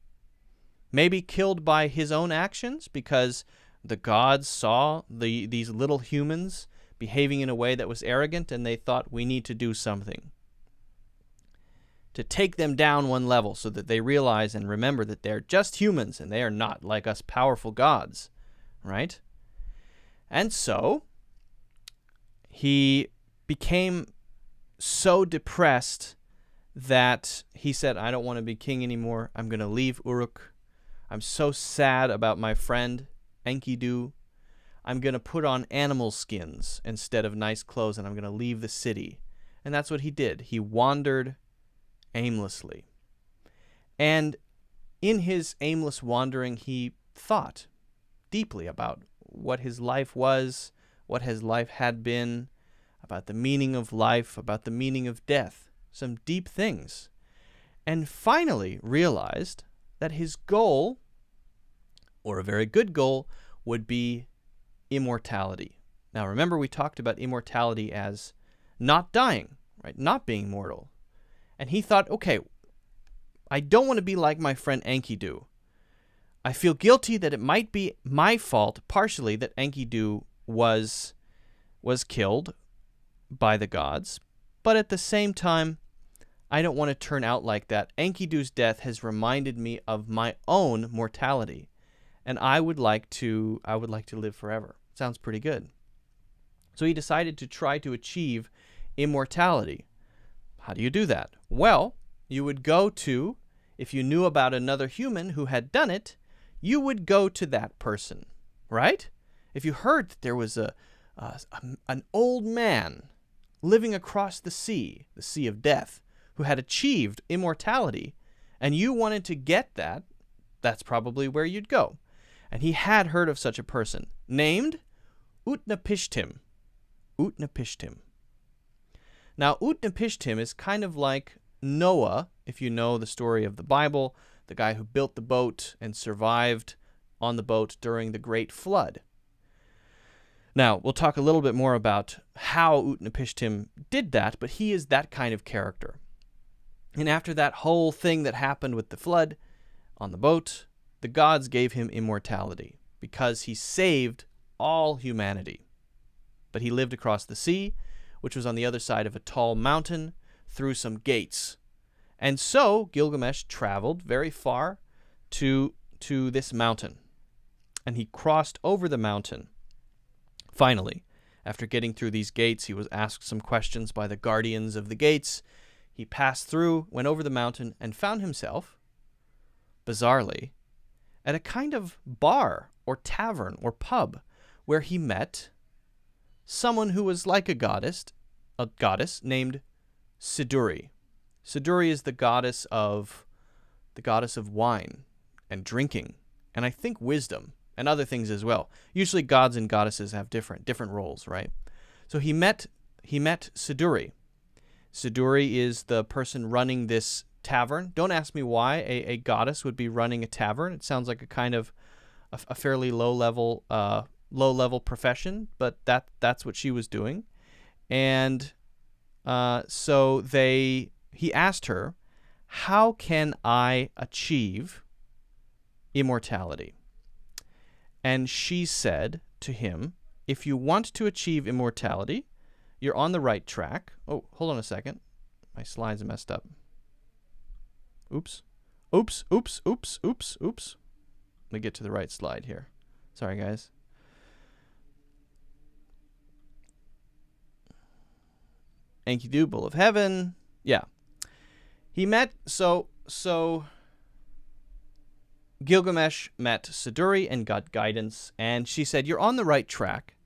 Maybe killed by his own actions, because the gods saw these little humans behaving in a way that was arrogant, and they thought, we need to do something to take them down one level so that they realize and remember that they're just humans and they are not like us powerful gods, right? And so he became so depressed that he said, I don't want to be king anymore. I'm going to leave Uruk. I'm so sad about my friend Enkidu. I'm going to put on animal skins instead of nice clothes, and I'm going to leave the city. And that's what he did. He wandered aimlessly. And in his aimless wandering, he thought deeply about what his life was, what his life had been, about the meaning of life, about the meaning of death, some deep things. And finally realized that his goal, or a very good goal, would be immortality. Now remember, we talked about immortality as not dying, right? Not being mortal. And he thought, okay, I don't want to be like my friend Enkidu. I feel guilty that it might be my fault, partially, that Enkidu was killed by the gods, but at the same time, I don't want to turn out like that. Enkidu's death has reminded me of my own mortality, and I would like to live forever. Sounds pretty good. So he decided to try to achieve immortality. How do you do that? Well, you would go to, if you knew about another human who had done it, you would go to that person, right? If you heard that there was an old man living across the sea of death, who had achieved immortality, and you wanted to get that, that's probably where you'd go. And he had heard of such a person, named Utnapishtim. Utnapishtim. Now, Utnapishtim is kind of like Noah, if you know the story of the Bible, the guy who built the boat and survived on the boat during the Great Flood. Now, we'll talk a little bit more about how Utnapishtim did that, but he is that kind of character. And after that whole thing that happened with the flood on the boat, the gods gave him immortality because he saved all humanity. But he lived across the sea, which was on the other side of a tall mountain, through some gates. And so Gilgamesh traveled very far to this mountain, and he crossed over the mountain. Finally, after getting through these gates, he was asked some questions by the guardians of the gates. He passed through, went over the mountain, and found himself, bizarrely, at a kind of bar or tavern or pub where he met someone who was like a goddess named Siduri. Siduri is the goddess of wine and drinking, and I think wisdom and other things as well. Usually gods and goddesses have different roles, right? So he met Siduri. Siduri is the person running this tavern. Don't ask me why a goddess would be running a tavern. It sounds like a kind of a fairly low level profession, but that's what she was doing. And so he asked her, "How can I achieve immortality?" And she said to him, "If you want to achieve immortality, you're on the right track." Oh, hold on a second. My slides are messed up. Oops. Let me get to the right slide here. Sorry, guys. Enkidu, Bull of Heaven. Yeah. He met, so Gilgamesh met Siduri and got guidance, and she said, "You're on the right track,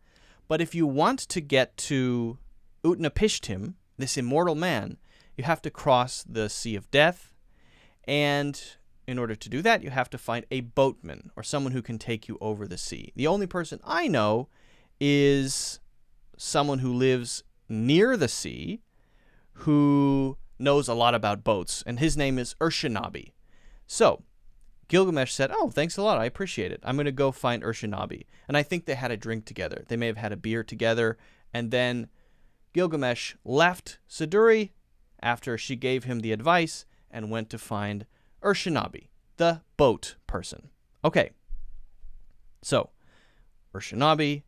but if you want to get to Utnapishtim, this immortal man, you have to cross the Sea of Death, and in order to do that, you have to find a boatman, or someone who can take you over the sea. The only person I know is someone who lives near the sea, who knows a lot about boats, and his name is Urshanabi." So Gilgamesh said, "Oh, thanks a lot. I appreciate it. I'm going to go find Urshanabi." And I think they had a drink together. They may have had a beer together. And then Gilgamesh left Siduri after she gave him the advice and went to find Urshanabi, the boat person. Okay. So Urshanabi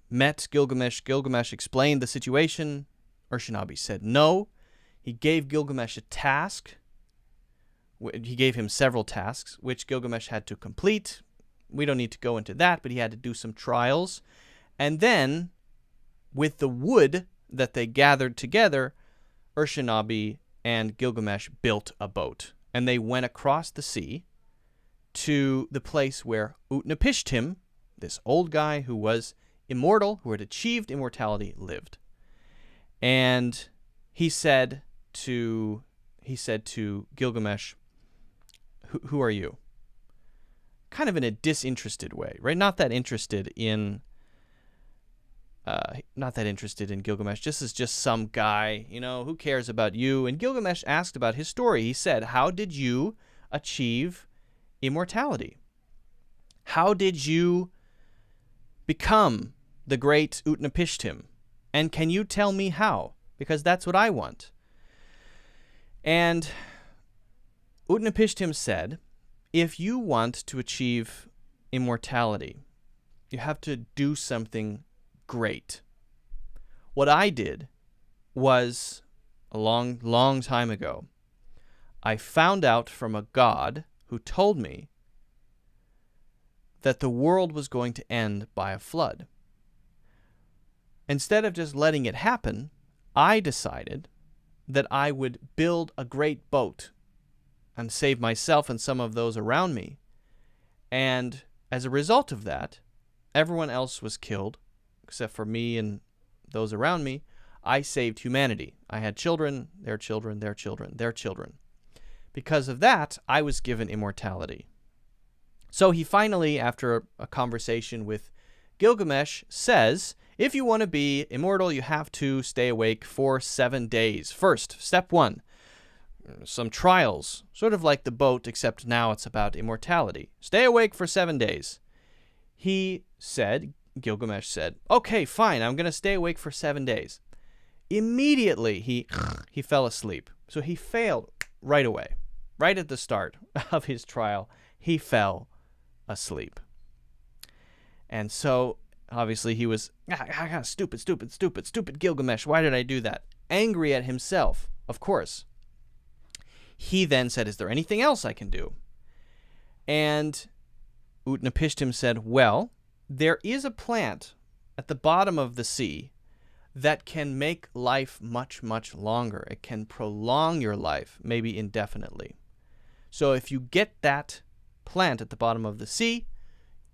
met Gilgamesh. Gilgamesh explained the situation. Urshanabi said no. He gave Gilgamesh a task. He gave him several tasks, which Gilgamesh had to complete. We don't need to go into that, but he had to do some trials. And then, with the wood that they gathered together, Urshanabi and Gilgamesh built a boat. And they went across the sea to the place where Utnapishtim, this old guy who was immortal, who had achieved immortality, lived. And he said to Gilgamesh, who are you? Kind of in a disinterested way, right? Not that interested in Gilgamesh. Just some guy, who cares about you? And Gilgamesh asked about his story. He said, "How did you achieve immortality? How did you become the great Utnapishtim? And can you tell me how? Because that's what I want." And Utnapishtim said, if you want to achieve immortality, you have to do something great. What I did was, a long, long time ago, I found out from a god who told me that the world was going to end by a flood. Instead of just letting it happen, I decided that I would build a great boat and save myself and some of those around me. And as a result of that, everyone else was killed, except for me and those around me. I saved humanity. I had children, their children, their children, their children. Because of that, I was given immortality. So he finally, after a conversation with Gilgamesh, says, if you want to be immortal, you have to stay awake for 7 days. First, step 1, some trials, sort of like the boat, except now it's about immortality. Stay awake for 7 days. Gilgamesh said, okay, fine, I'm going to stay awake for 7 days. Immediately, he fell asleep. So he failed right away. Right at the start of his trial, he fell asleep. And so, obviously, he was, stupid Gilgamesh, why did I do that? Angry at himself, of course. He then said, is there anything else I can do? And Utnapishtim said, well, there is a plant at the bottom of the sea that can make life much, much longer. It can prolong your life, maybe indefinitely. So if you get that plant at the bottom of the sea,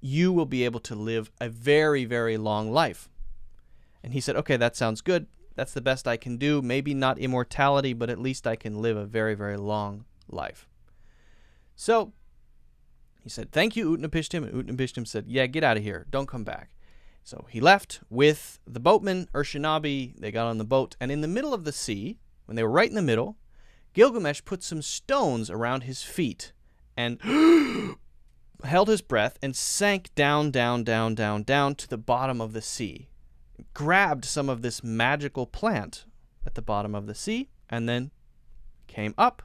you will be able to live a very, very long life. And he said, okay, that sounds good. That's the best I can do. Maybe not immortality, but at least I can live a very, very long life. So he said, thank you, Utnapishtim. And Utnapishtim said, yeah, get out of here. Don't come back. So he left with the boatman, Urshanabi. They got on the boat. And in the middle of the sea, when they were right in the middle, Gilgamesh put some stones around his feet and held his breath and sank down to the bottom of the sea. Grabbed some of this magical plant at the bottom of the sea and then came up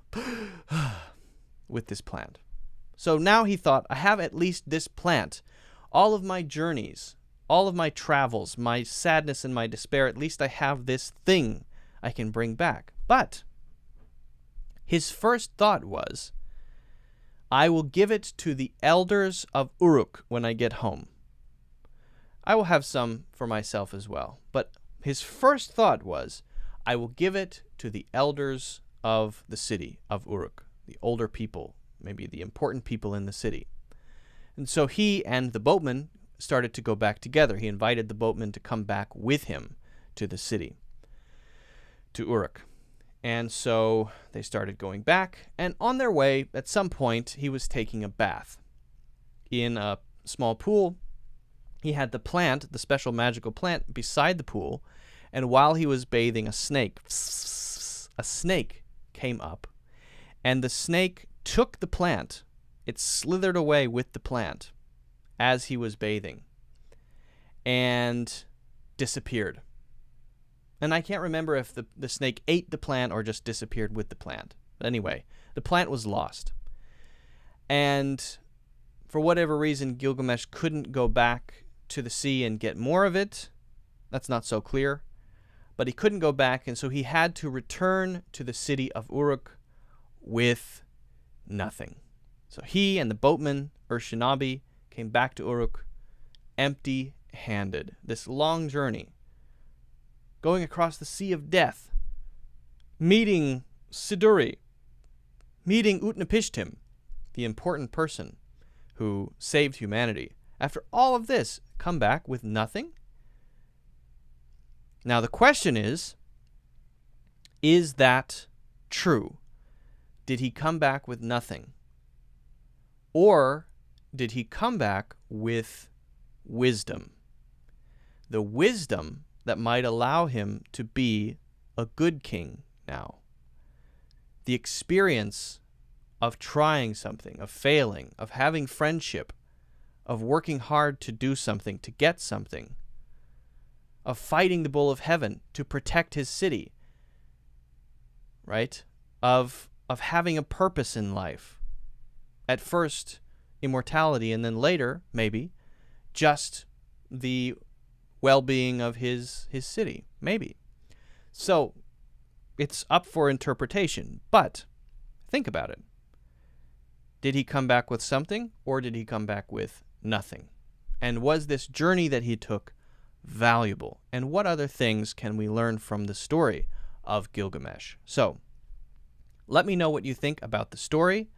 with this plant. So now he thought, I have at least this plant. All of my journeys, all of my travels, my sadness and my despair, at least I have this thing I can bring back. But his first thought was, I will give it to the elders of Uruk when I get home. I will have some for myself as well. But his first thought was, I will give it to the elders of the city of Uruk, the older people, maybe the important people in the city. And so he and the boatman started to go back together. He invited the boatman to come back with him to the city, to Uruk. And so they started going back, and on their way, at some point, he was taking a bath in a small pool. He had the plant, the special magical plant, beside the pool, and while he was bathing, a snake came up, and the snake took the plant. It slithered away with the plant as he was bathing and disappeared. And I can't remember if the snake ate the plant or just disappeared with the plant. But anyway, the plant was lost. And for whatever reason, Gilgamesh couldn't go back to the sea and get more of it. That's not so clear. But he couldn't go back, and so he had to return to the city of Uruk with nothing. So he and the boatman, Urshanabi, came back to Uruk empty-handed. This long journey, going across the Sea of Death, meeting Siduri, meeting Utnapishtim, the important person who saved humanity. After all of this, come back with nothing? Now the question is that true? Did he come back with nothing? Or did he come back with wisdom? The wisdom that might allow him to be a good king now. The experience of trying something, of failing, of having friendship, of working hard to do something, to get something, of fighting the bull of heaven to protect his city, right? Of having a purpose in life. at first immortality, and then later, maybe, just the well-being of his city. Maybe. So it's up for interpretation, but think about it. Did he come back with something, or did he come back with nothing? And was this journey that he took valuable? And what other things can we learn from the story of Gilgamesh? So let me know what you think about the story.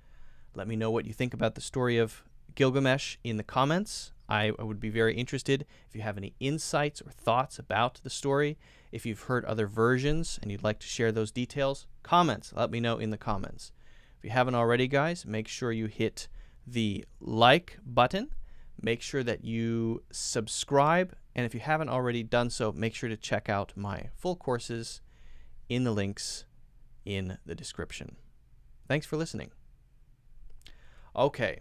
Let me know what you think about the story of Gilgamesh in the comments. I would be very interested if you have any insights or thoughts about the story. If you've heard other versions and you'd like to share those details, comments. Let me know in the comments. If you haven't already, guys, make sure you hit the like button. Make sure that you subscribe. And if you haven't already done so, make sure to check out my full courses in the links in the description. Thanks for listening. Okay,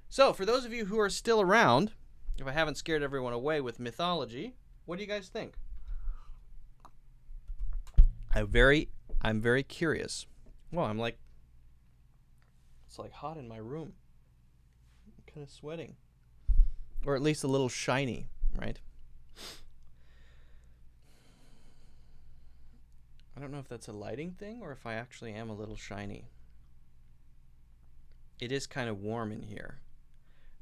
so for those of you who are still around, if I haven't scared everyone away with mythology, what do you guys think? I'm very curious. Well, it's like hot in my room. I'm kind of sweating. Or at least a little shiny, right? I don't know if that's a lighting thing or if I actually am a little shiny. It is kind of warm in here.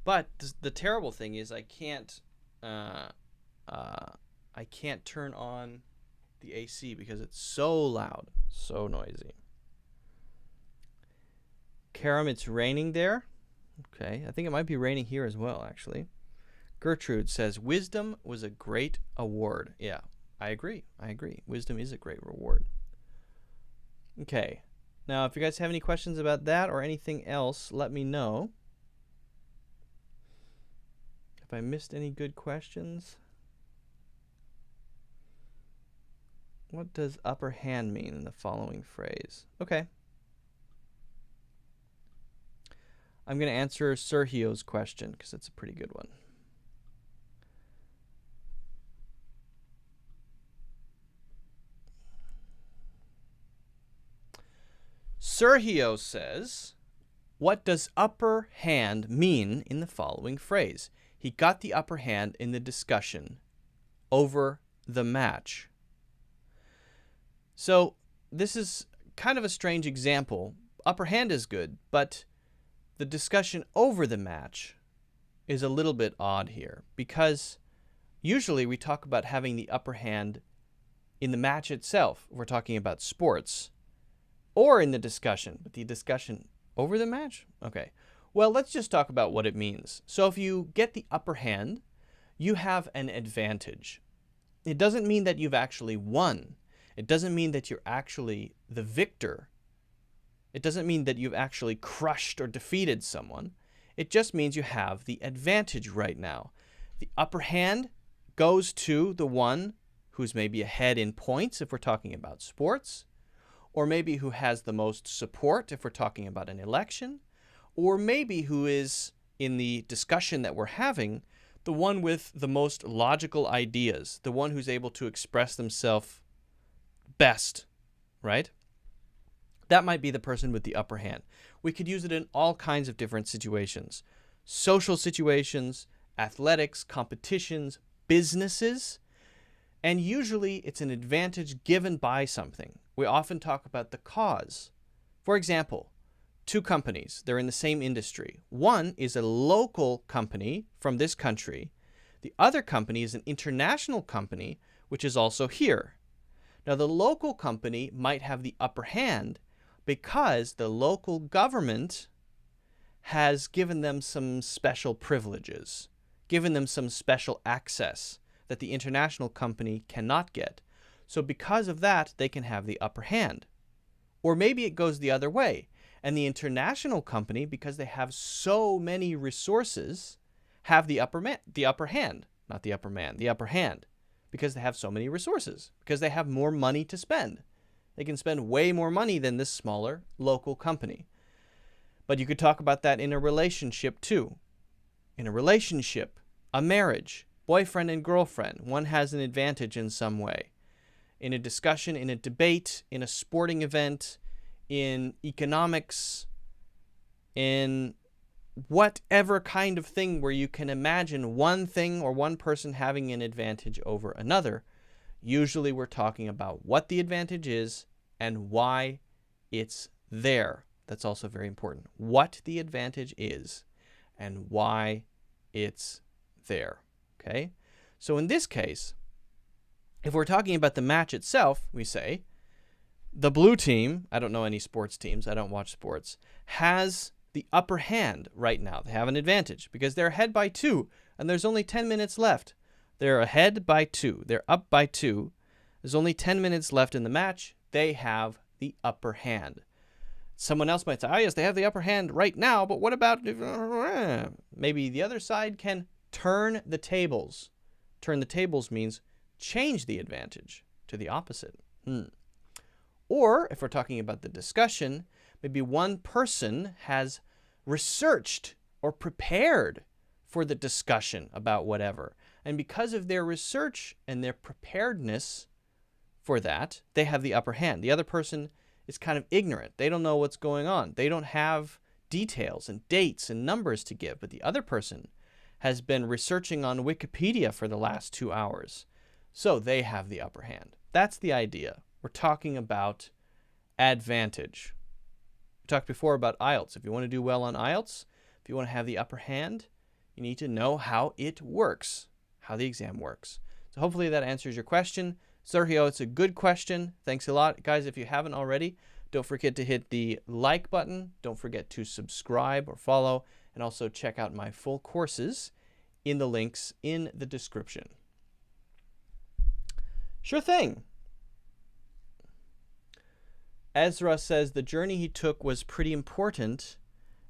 But the terrible thing is I can't turn on the AC because it's so loud, so noisy. Karam, it's raining there. Okay, I think it might be raining here as well, actually. Gertrude says, wisdom was a great award. Yeah, I agree. Wisdom is a great reward. Okay, now if you guys have any questions about that or anything else, let me know. If I missed any good questions. What does upper hand mean in the following phrase? Okay. I'm going to answer Sergio's question because it's a pretty good one. Sergio says, what does upper hand mean in the following phrase? He got the upper hand in the discussion over the match. So this is kind of a strange example. Upper hand is good, but the discussion over the match is a little bit odd here because usually we talk about having the upper hand in the match itself. We're talking about sports or in the discussion, but the discussion over the match? Okay. Well, let's just talk about what it means. So if you get the upper hand, you have an advantage. It doesn't mean that you've actually won. It doesn't mean that you're actually the victor. It doesn't mean that you've actually crushed or defeated someone. It just means you have the advantage right now. The upper hand goes to the one who's maybe ahead in points if we're talking about sports, or maybe who has the most support if we're talking about an election, or maybe who is, in the discussion that we're having, the one with the most logical ideas, the one who's able to express themselves best, right? That might be the person with the upper hand. We could use it in all kinds of different situations. Social situations, athletics, competitions, businesses, and usually it's an advantage given by something. We often talk about the cause. For example, two companies, they're in the same industry. One is a local company from this country. The other company is an international company, which is also here. Now, the local company might have the upper hand because the local government has given them some special privileges, given them some special access that the international company cannot get. So because of that, they can have the upper hand. Or maybe it goes the other way, and the international company, because they have so many resources, have the upper hand, not the upper man, the upper hand, because they have so many resources, because they have more money to spend. They can spend way more money than this smaller local company. But you could talk about that in a relationship too. In a relationship, a marriage, boyfriend and girlfriend, one has an advantage in some way. In a discussion, in a debate, in a sporting event, in economics, in whatever kind of thing where you can imagine one thing or one person having an advantage over another. Usually we're talking about what the advantage is and why it's there. That's also very important. What the advantage is and why it's there. Okay? So in this case, if we're talking about the match itself, we say the blue team, I don't know any sports teams, I don't watch sports, has the upper hand right now. They have an advantage because they're ahead by 2 and there's only 10 minutes left. They're ahead by 2. They're up by 2. There's only 10 minutes left in the match. They have the upper hand. Someone else might say, oh, yes, they have the upper hand right now, but what about maybe the other side can turn the tables. Turn the tables means change the advantage to the opposite. Or if we're talking about the discussion, maybe one person has researched or prepared for the discussion about whatever. And because of their research and their preparedness for that, they have the upper hand. The other person is kind of ignorant. They don't know what's going on. They don't have details and dates and numbers to give. But the other person has been researching on Wikipedia for the last 2 hours. So they have the upper hand. That's the idea. We're talking about advantage. We talked before about IELTS. If you want to do well on IELTS, if you want to have the upper hand, you need to know how it works, how the exam works. So hopefully that answers your question. Sergio, it's a good question. Thanks a lot. Guys, if you haven't already, don't forget to hit the like button. Don't forget to subscribe or follow, and also check out my full courses in the links in the description. Sure thing. Ezra says the journey he took was pretty important,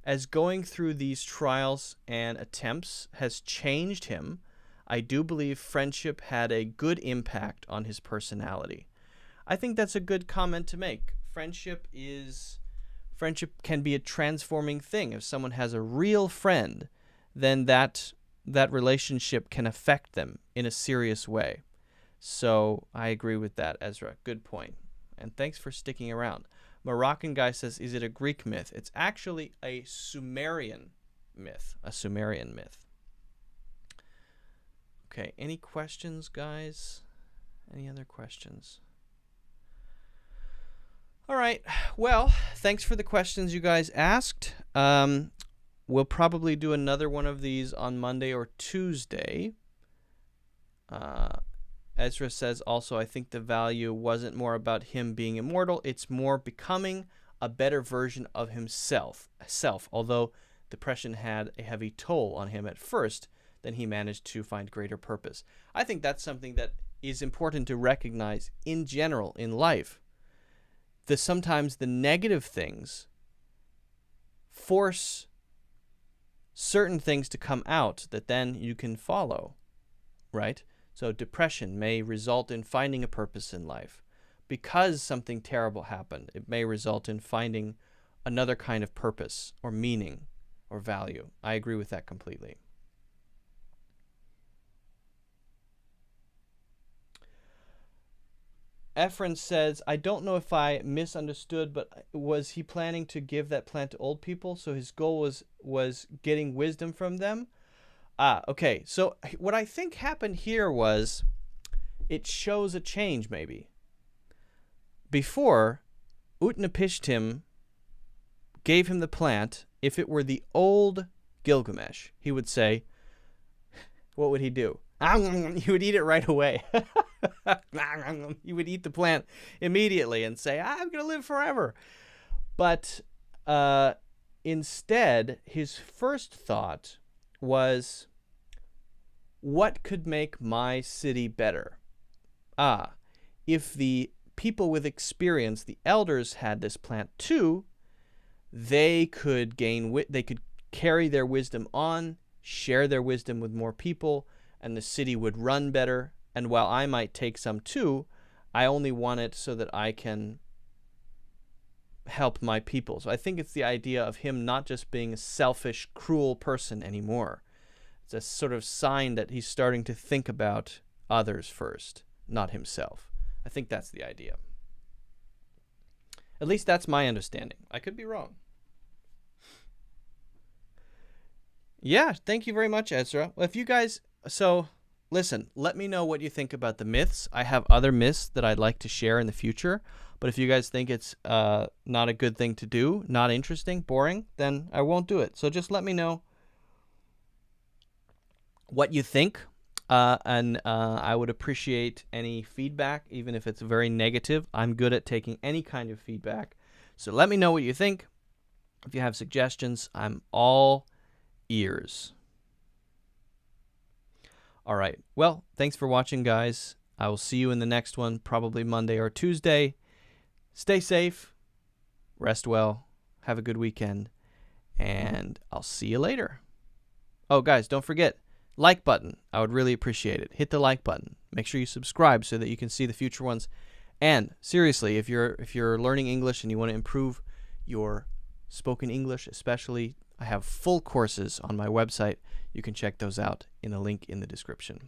as going through these trials and attempts has changed him. I do believe friendship had a good impact on his personality. I think that's a good comment to make. Friendship can be a transforming thing. If someone has a real friend, then that relationship can affect them in a serious way. So I agree with that, Ezra. Good point. And thanks for sticking around. Moroccan guy says, is it a Greek myth? It's actually a Sumerian myth. A Sumerian myth. Okay, any questions, guys? Any other questions? All right, well, thanks for the questions you guys asked. We'll probably do another one of these on Monday or Tuesday. Ezra says also, I think the value wasn't more about him being immortal. It's more becoming a better version of himself. Although depression had a heavy toll on him at first, then he managed to find greater purpose. I think that's something that is important to recognize in general in life. Sometimes the negative things force certain things to come out that then you can follow, right? So depression may result in finding a purpose in life. Because something terrible happened, it may result in finding another kind of purpose or meaning or value. I agree with that completely. Efren says, I don't know if I misunderstood, but was he planning to give that plant to old people? So his goal was getting wisdom from them? Okay. So what I think happened here was it shows a change maybe. Before, Utnapishtim gave him the plant. If it were the old Gilgamesh, he would say, what would he do? He would eat it right away. He would eat the plant immediately and say, I'm going to live forever. But instead, his first thought was, what could make my city better? If the people with experience, the elders, had this plant too, they could carry their wisdom on, share their wisdom with more people, and the city would run better. And while I might take some too, I only want it so that I can help my people. So I think it's the idea of him not just being a selfish, cruel person anymore. It's a sort of sign that he's starting to think about others first, not himself. I think that's the idea. At least that's my understanding. I could be wrong. Yeah, thank you very much, Ezra. Well, if you guys, so listen, let me know what you think about the myths. I have other myths that I'd like to share in the future, but if you guys think it's not a good thing to do, not interesting, boring, then I won't do it. So just let me know what you think, and I would appreciate any feedback, even if it's very negative. I'm good at taking any kind of feedback. So let me know what you think. If you have suggestions, I'm all ears. All right. Well, thanks for watching, guys. I will see you in the next one, probably Monday or Tuesday. Stay safe, rest well, have a good weekend, and I'll see you later. Oh, guys, don't forget, like button. I would really appreciate it. Hit the like button. Make sure you subscribe so that you can see the future ones. And seriously, if you're learning English and you want to improve your spoken English, especially, I have full courses on my website. You can check those out in the link in the description.